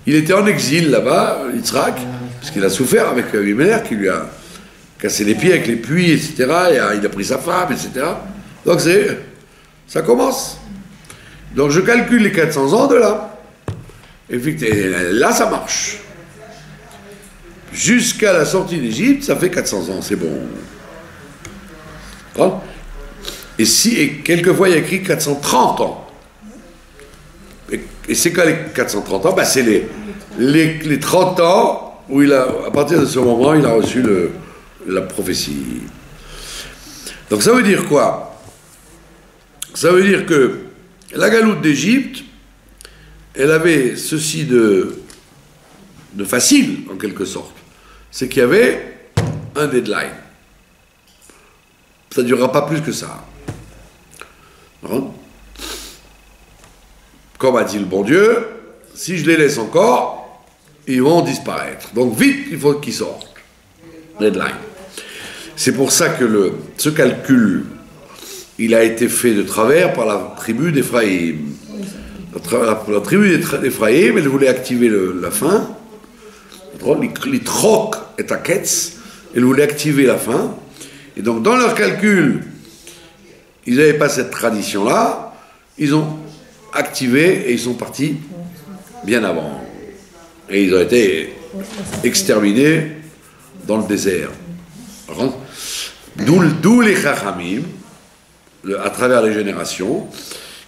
Il était en exil là-bas, Yitzhak, parce qu'il a souffert avec Abimelech, qui lui a cassé les pieds avec les puits, etc. Et il a pris sa femme, etc. Donc ça commence. Donc je calcule les 400 ans de là. Et là, ça marche. Jusqu'à la sortie d'Égypte, ça fait 400 ans, c'est bon. Hein? Et quelquefois, il y a écrit 430 ans. Et c'est quoi les 430 ans? C'est les 30 ans où à partir de ce moment, il a reçu la prophétie. Donc ça veut dire quoi? Ça veut dire que la galoute d'Égypte, elle avait ceci de facile, en quelque sorte. C'est qu'il y avait un deadline. Ça ne durera pas plus que ça. Hein? Comme a dit le bon Dieu, si je les laisse encore, ils vont disparaître. Donc vite, il faut qu'ils sortent. Deadline. C'est pour ça que ce calcul, il a été fait de travers par la tribu d'Éphraïm. La tribu d'Éphraïm, elle voulait activer la fin. Les troc et taketz, elle voulait activer la fin. Et donc dans leur calcul, ils n'avaient pas cette tradition-là. Ils ont activé et ils sont partis bien avant. Et ils ont été exterminés dans le désert. D'où les chachamim, à travers les générations,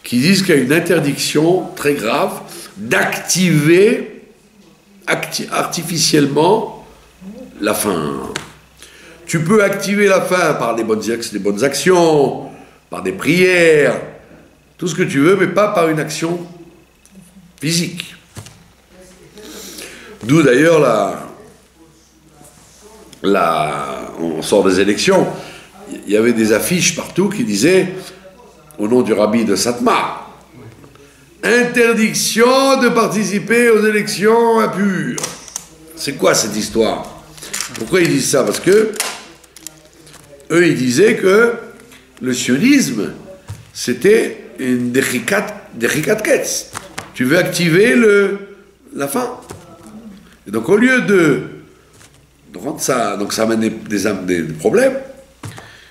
qui disent qu'il y a une interdiction très grave d'activer artificiellement la faim. Tu peux activer la faim par des bonnes actions, par des prières, tout ce que tu veux, mais pas par une action physique. D'où d'ailleurs on sort des élections, il y avait des affiches partout qui disaient, au nom du rabbi de Satmar, interdiction de participer aux élections impures. C'est quoi cette histoire? Pourquoi ils disent ça? Parce que eux, ils disaient que le sionisme, c'était une derikat ketz. Tu veux activer la faim. Et donc au lieu de rendre ça, donc ça amène des problèmes,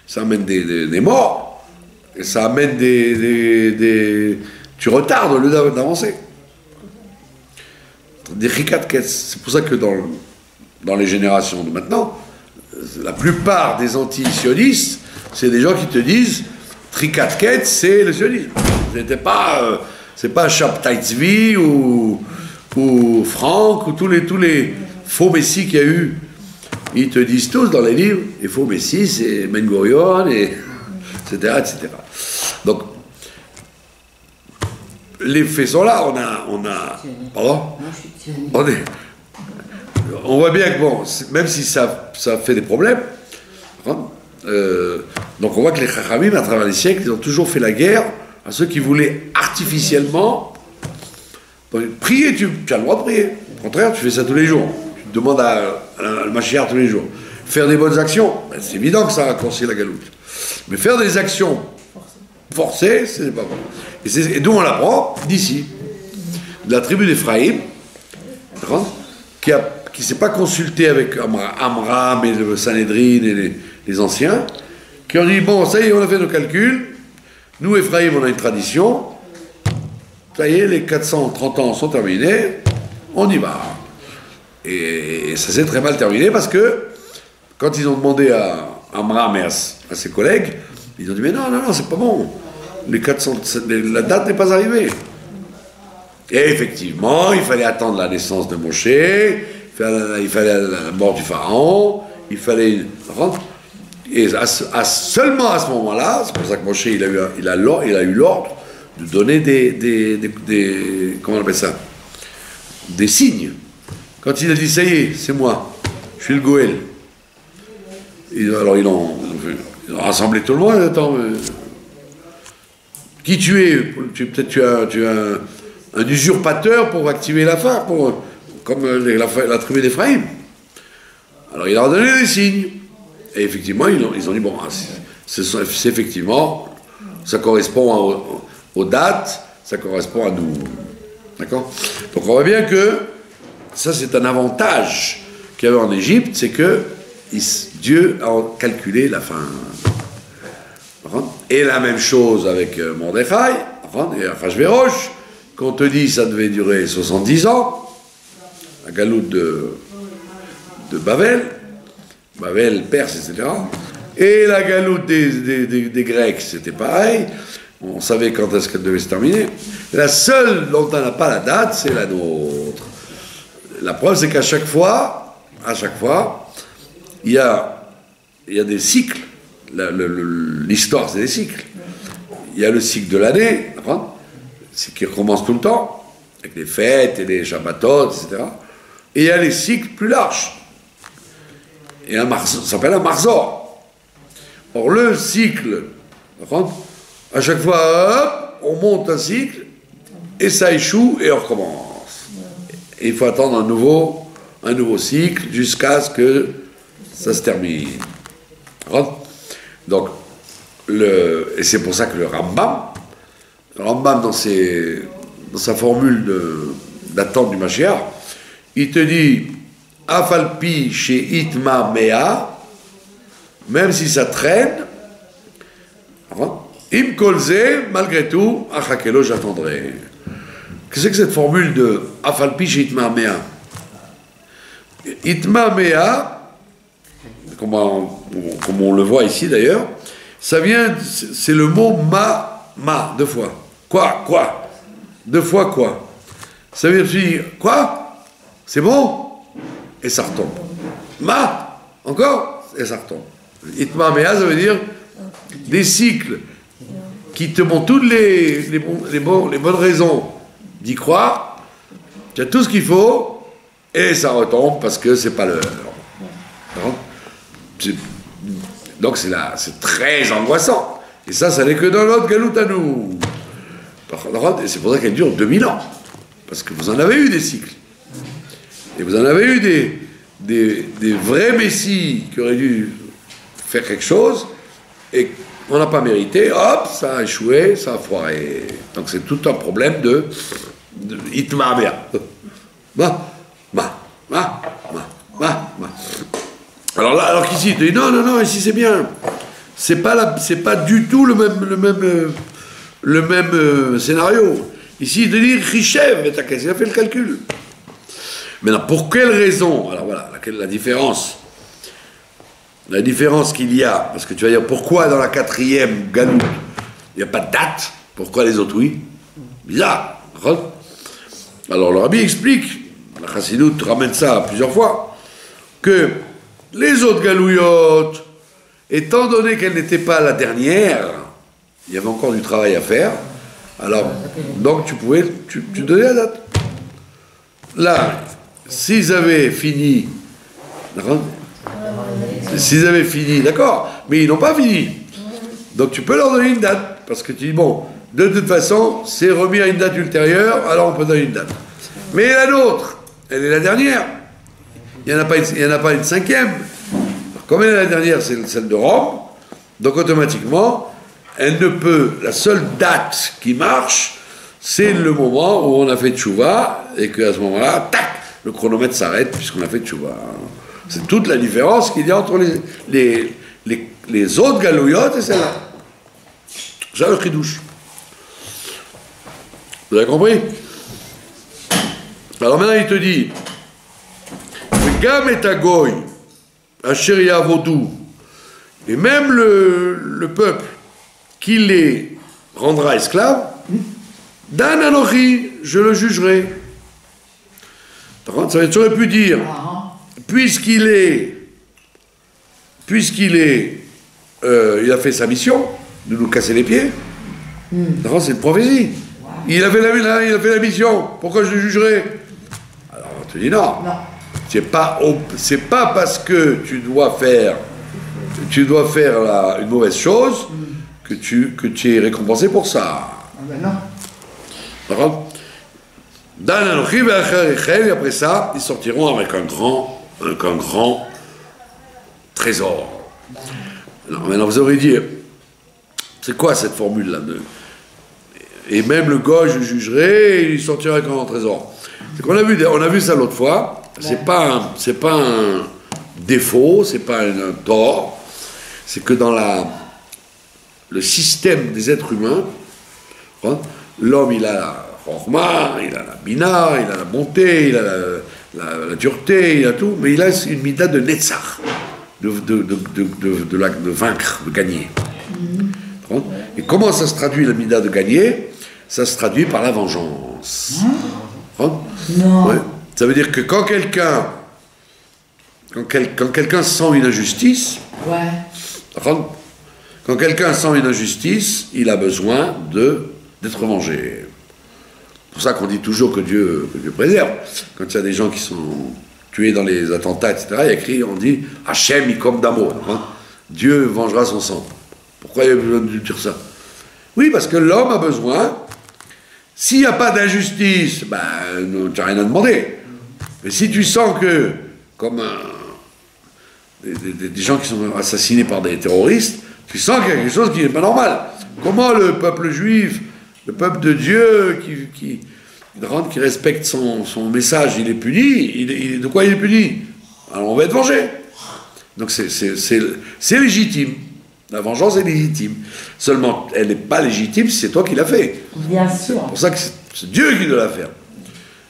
ça amène des morts, et ça amène tu retardes au lieu d'avancer. Des rikatkets. C'est pour ça que dans les générations de maintenant, la plupart des anti-sionistes, c'est des gens qui te disent Trikatket, c'est le sionisme. C'est pas Shabtai Tzvi ou Franck ou tous les faux messies qu'il y a eu. Ils te disent tous dans les livres, les faux messies, c'est Ben Gurion, etc., etc. Donc, les faits sont là, pardon? On voit bien que, bon, même si ça fait des problèmes, donc on voit que les Chachamim, à travers les siècles, ils ont toujours fait la guerre à ceux qui voulaient artificiellement prier. Tu as le droit de prier. Au contraire, tu fais ça tous les jours. Tu demandes à le Mashiach tous les jours. Faire des bonnes actions, c'est évident que ça raccourcit la galoute. Mais faire des actions forcées, c'est pas bon. Et d'où on l'apprend? D'ici. De la tribu d'Éphraïm, qui ne s'est pas consulté avec Amram et le Sanhédrin et les anciens, qui ont dit, bon, ça y est, on a fait nos calculs, nous, Éphraïm, on a une tradition, ça y est, les 430 ans sont terminés, on y va. Et ça s'est très mal terminé parce que, quand ils ont demandé à Amram et à ses collègues, ils ont dit, mais non, c'est pas bon, la date n'est pas arrivée. Et effectivement, il fallait attendre la naissance de Moshe, il fallait la mort du pharaon, il fallait et seulement à ce moment-là, c'est pour ça que Moshe il a eu l'ordre de donner des comment on appelle ça, des signes. Quand il a dit ça y est, c'est moi, je suis le Goël. Alors ils ont rassemblé tout le monde. Attends, qui tu es. Peut-être tu as un usurpateur pour activer la faim, comme la tribu d'Éphraïm. Alors il leur a donné des signes. Et effectivement, ils ont dit, bon, c'est effectivement, ça correspond aux dates, ça correspond à nous. D'accord? Donc on voit bien que ça c'est un avantage qu'il y avait en Égypte, c'est que Dieu a calculé la fin. Et la même chose avec Mordechai et Achashverosh, qu'on te dit ça devait durer 70 ans, la galoute de Babel, Perse, etc. Et la galoute des Grecs, c'était pareil. On savait quand est-ce qu'elle devait se terminer. La seule dont on n'a pas la date, c'est la nôtre. La preuve, c'est qu'à chaque fois, il y a des cycles. L'histoire, c'est des cycles. Il y a le cycle de l'année, c'est qui recommence tout le temps, avec les fêtes et les Shabbatot, etc. Et il y a les cycles plus larges. Et ça s'appelle un Marzor. Or, le cycle, à chaque fois, hop, on monte un cycle, et ça échoue, et on recommence. Et il faut attendre un nouveau cycle, jusqu'à ce que ça se termine. Donc, et c'est pour ça que le Rambam dans sa formule d'attente du Mashiach, il te dit Afalpi chez Itma Mea, même si ça traîne, Im Kolze, malgré tout, Achakelo, j'attendrai. Qu'est-ce que c'est que cette formule de Afalpi chez Itma Mea? Itma Mea, comme on le voit ici d'ailleurs, ça vient, c'est le mot ma, deux fois. Quoi? Deux fois quoi? Ça veut dire, quoi? C'est bon? Et ça retombe. Ma, encore? Et ça retombe. Itma mea, ça veut dire des cycles qui te montrent toutes les bonnes raisons d'y croire. Tu as tout ce qu'il faut, et ça retombe parce que c'est pas l'heure. Donc c'est très angoissant. Et ça n'est que dans notre galoute à nous. Et c'est pour ça qu'elle dure 2000 ans. Parce que vous en avez eu des cycles. Et vous en avez eu des vrais messies qui auraient dû faire quelque chose, et on n'a pas mérité, hop, ça a échoué, ça a foiré. Donc c'est tout un problème de Itma Mea. Alors qu'ici, il dit non, ici c'est bien. C'est pas du tout le même scénario. Ici, il te dit Richev, il a fait le calcul. Maintenant, pour quelle raison? Alors voilà, la différence. La différence qu'il y a, parce que tu vas dire pourquoi dans la 4e galoute, il n'y a pas de date, pourquoi les autres oui? Bizarre. Alors le rabbi explique, la Chassidoute ramène ça plusieurs fois, que les autres galouillottes, étant donné qu'elle n'était pas la dernière, il y avait encore du travail à faire, alors, donc tu donnais la date. Là, s'ils avaient fini, d'accord, mais ils n'ont pas fini. Donc tu peux leur donner une date, parce que tu dis, bon, de toute façon, c'est remis à une date ultérieure, alors on peut donner une date. Mais la nôtre, elle est la dernière. Il n'y en a pas une 5e. Comme elle est la dernière, c'est celle de Rome, donc automatiquement, la seule date qui marche, c'est le moment où on a fait tchouva, et qu'à ce moment-là, tac, le chronomètre s'arrête puisqu'on a fait tchouva. C'est toute la différence qu'il y a entre les autres galouillottes et celle-là. C'est le chidouche. Vous avez compris? Alors maintenant, il te dit Gam et Agoy, Asheria Vodou, et même le peuple qui les rendra esclaves, Dan Anochi, je le jugerai. Ça tu aurais pu dire, puisqu'il a fait sa mission de nous casser les pieds. C'est une prophétie. Il a fait la mission. Pourquoi je le jugerai? Alors on te dit non. C'est pas parce que tu dois faire une mauvaise chose que tu es récompensé pour ça. ben non. D'accord? Et après ça, ils sortiront avec un grand trésor. Alors, maintenant, vous aurez dit, c'est quoi cette formule-là et même le gars, je jugerai, et il sortira avec un grand trésor. C'est qu'on a vu ça l'autre fois. C'est pas un défaut, c'est pas un tort. C'est que dans le système des êtres humains, hein, l'homme, il a la Chorma, il a la Bina, il a la bonté, il a la dureté, il a tout, mais il a une mida de Netzach, de vaincre, de gagner. Hein. Et comment ça se traduit, la mida de gagner? Ça se traduit par la vengeance. Hein. Non. Ouais. Ça veut dire que quand quelqu'un sent une injustice, Ouais. quand quelqu'un sent une injustice, il a besoin d'être vengé. C'est pour ça qu'on dit toujours que Dieu préserve. Quand il y a des gens qui sont tués dans les attentats, etc., il y a écrit, on dit Hachem ikom damo. Dieu vengera son sang. Pourquoi il y a besoin de dire ça? Oui, parce que l'homme a besoin. S'il n'y a pas d'injustice, ben, tu n'as rien à demander. Mais si tu sens que, comme des gens qui sont assassinés par des terroristes, tu sens qu'il y a quelque chose qui n'est pas normal. Comment le peuple juif, le peuple de Dieu, qui respecte son message, il est puni, de quoi il est puni? Alors on va être vengé. Donc c'est légitime. La vengeance est légitime. Seulement, elle n'est pas légitime si c'est toi qui l'as fait. Bien sûr. C'est pour ça que c'est Dieu qui doit la faire.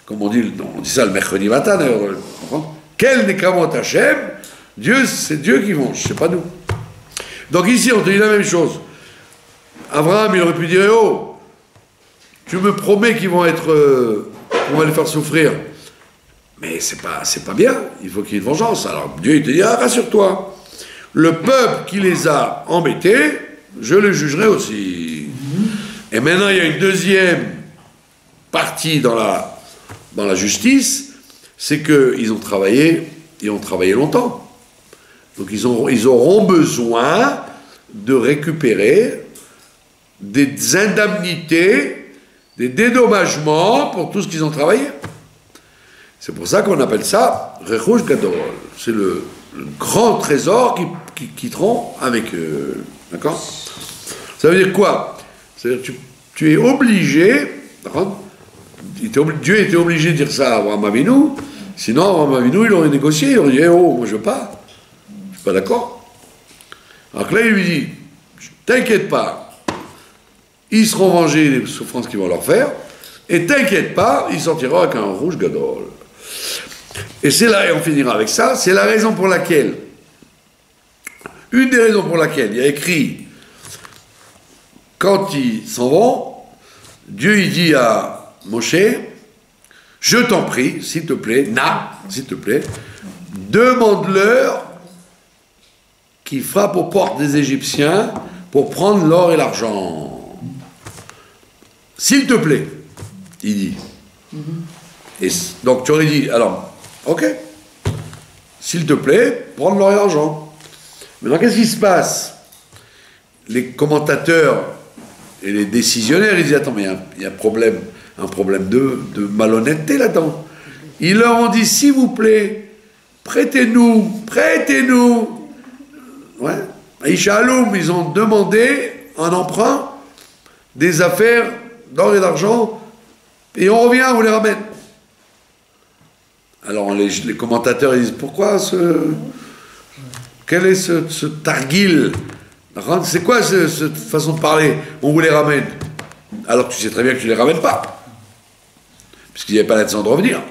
Comme on dit ça le mercredi matin, d'ailleurs. Quel Nekamot Hashem, c'est Dieu qui venge, c'est pas nous. Donc ici, on te dit la même chose. Abraham, il aurait pu dire, oh, tu me promets qu'ils vont on va les faire souffrir. Mais c'est pas bien, il faut qu'il y ait une vengeance. Alors Dieu, il te dit, rassure-toi. Le peuple qui les a embêtés, je le jugerai aussi. Et maintenant, il y a une deuxième partie dans la justice, c'est qu'ils ont travaillé longtemps. Donc ils auront besoin de récupérer des indemnités, des dédommagements pour tout ce qu'ils ont travaillé. C'est pour ça qu'on appelle ça Rechush Gadol. C'est le grand trésor qui quitteront avec eux. D'accord? Ça veut dire quoi? C'est-à-dire que tu es obligé, Dieu était obligé de dire ça à Abraham Avinu, sinon Abraham Avinu, il aurait négocié, il aurait dit, oh, moi je veux pas. Je suis pas d'accord. Alors que là, il lui dit, t'inquiète pas, ils seront vengés des souffrances qu'ils vont leur faire, et t'inquiète pas, ils sortiront avec un rouge gadol. Et c'est là, et on finira avec ça, c'est la raison pour laquelle, une des raisons pour laquelle il y a écrit, quand ils s'en vont, Dieu il dit à Moshe, je t'en prie, s'il te plaît, s'il te plaît, demande-leur qu'ils frappent aux portes des Égyptiens pour prendre l'or et l'argent. S'il te plaît, il dit. Et donc tu aurais dit, alors, ok, s'il te plaît, prendre l'or et l'argent. Maintenant, qu'est-ce qui se passe? Les commentateurs et les décisionnaires, ils disent, attends, mais il y a un problème de malhonnêteté là-dedans. Ils leur ont dit, s'il vous plaît, prêtez-nous. Ouais. Ishaloum, ils ont demandé un emprunt, des affaires d'or et d'argent, et on revient, on vous les ramène. Alors les commentateurs ils disent, pourquoi quel est ce targuil? C'est quoi cette façon de parler? On vous les ramène. Alors que tu sais très bien que tu ne les ramènes pas. Puisqu'il n'y avait pas l'intention de revenir.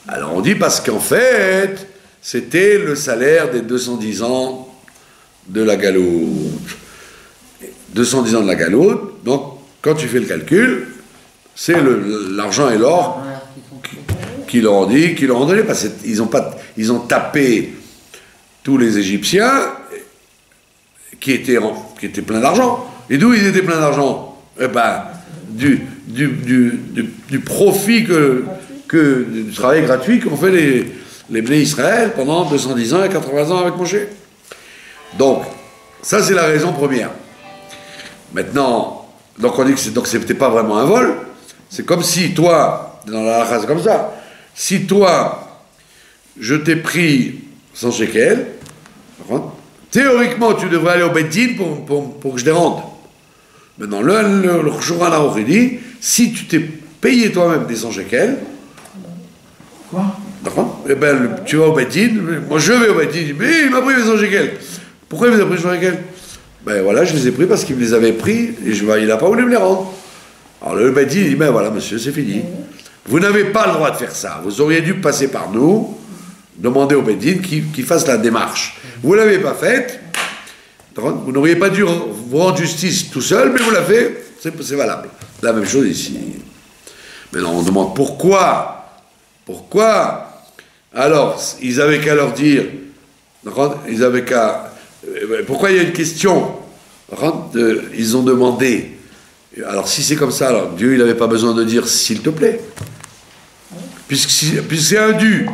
Alors on dit parce qu'en fait, c'était le salaire des 210 ans de la galoute. 210 ans de la galoute, donc quand tu fais le calcul, c'est l'argent et l'or qui leur ont dit, qui leur ont donné, parce qu'ils ont tapé tous les Égyptiens qui étaient pleins d'argent. Et d'où ils étaient pleins d'argent? Eh ben, du profit du travail gratuit qu'ont fait les Bnei Israël pendant 210 ans et 80 ans avec Moshe. Donc, ça c'est la raison première. Maintenant, Donc on dit que donc c'était pas vraiment un vol. C'est comme si toi, dans la halakha c'est comme ça, si toi, je t'ai pris 100 shekels, théoriquement tu devrais aller au Beddin pour que je les rende. Maintenant, le Shulchan Aruch il dit, si tu t'es payé toi-même des 100 shekels, quoi? D'accord? Eh ben, tu vas au Beddin, moi je vais au Beddin, mais il m'a pris les 100 shekels. Pourquoi il vous a pris les 100 shekels? Ben voilà, je les ai pris parce qu'il me les avait pris et il n'a pas voulu me les rendre. Alors le Beddin dit, ben voilà monsieur, c'est fini. Vous n'avez pas le droit de faire ça. Vous auriez dû passer par nous, demander au Beddin qu'il fasse la démarche. Vous ne l'avez pas faite, vous n'auriez pas dû vous rendre justice tout seul, mais vous l'avez fait, c'est valable. La même chose ici. Maintenant on demande pourquoi. Alors, ils avaient qu'à leur dire, ils avaient qu'à... Pourquoi il y a une question? Ils ont demandé. Alors, si c'est comme ça, alors Dieu, il n'avait pas besoin de dire « s'il te plaît ». Puisque c'est un dû.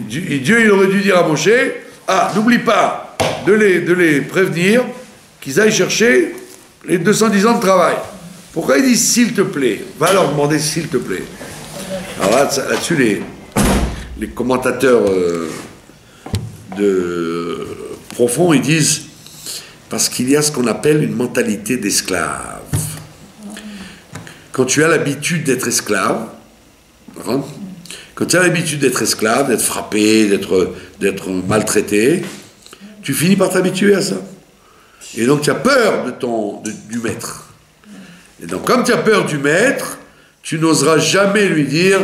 Dieu, il aurait dû dire à Moshe « ah, n'oublie pas de les prévenir qu'ils aillent chercher les 210 ans de travail ». Pourquoi il dit « s'il te plaît » ? Va leur demander « s'il te plaît ». Alors là-dessus, les commentateurs profonds, ils disent parce qu'il y a ce qu'on appelle une mentalité d'esclave. Quand tu as l'habitude d'être esclave, quand tu as l'habitude d'être esclave, d'être frappé, d'être maltraité, tu finis par t'habituer à ça. Et donc tu as peur du maître. Et donc comme tu as peur du maître, tu n'oseras jamais lui dire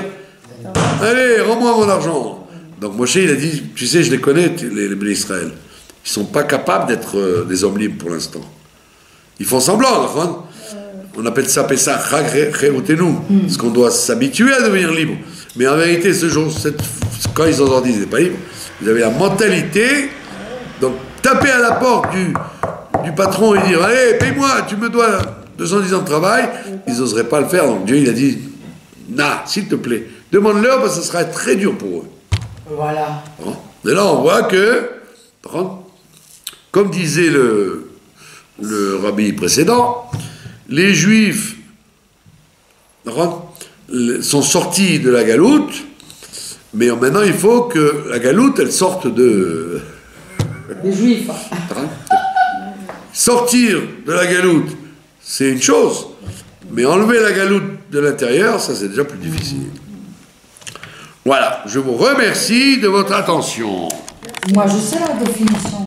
« allez, rends-moi mon argent ». Donc Moshe, il a dit, tu sais, je les connais, les Bnei Israël. Ils ne sont pas capables d'être des hommes libres pour l'instant. Ils font semblant, hein. On appelle ça Pessah Chag Cherutenu, parce qu'on doit s'habituer à devenir libre. Mais en vérité, quand ils ont entendu qu'ils n'étaient pas libres, ils avaient la mentalité, donc taper à la porte du patron et dire « allez, paye-moi, tu me dois 210 ans de travail », ils n'oseraient pas le faire. Donc Dieu, il a dit « na, s'il te plaît, demande-leur, parce que ce sera très dur pour eux. » Voilà. Et là, on voit que, comme disait le rabbi précédent, les Juifs sont sortis de la galoute, mais maintenant il faut que la galoute, elle sorte de... Les Juifs. Sortir de la galoute, c'est une chose, mais enlever la galoute de l'intérieur, ça c'est déjà plus difficile. Voilà, je vous remercie de votre attention. Moi, je sais la définition.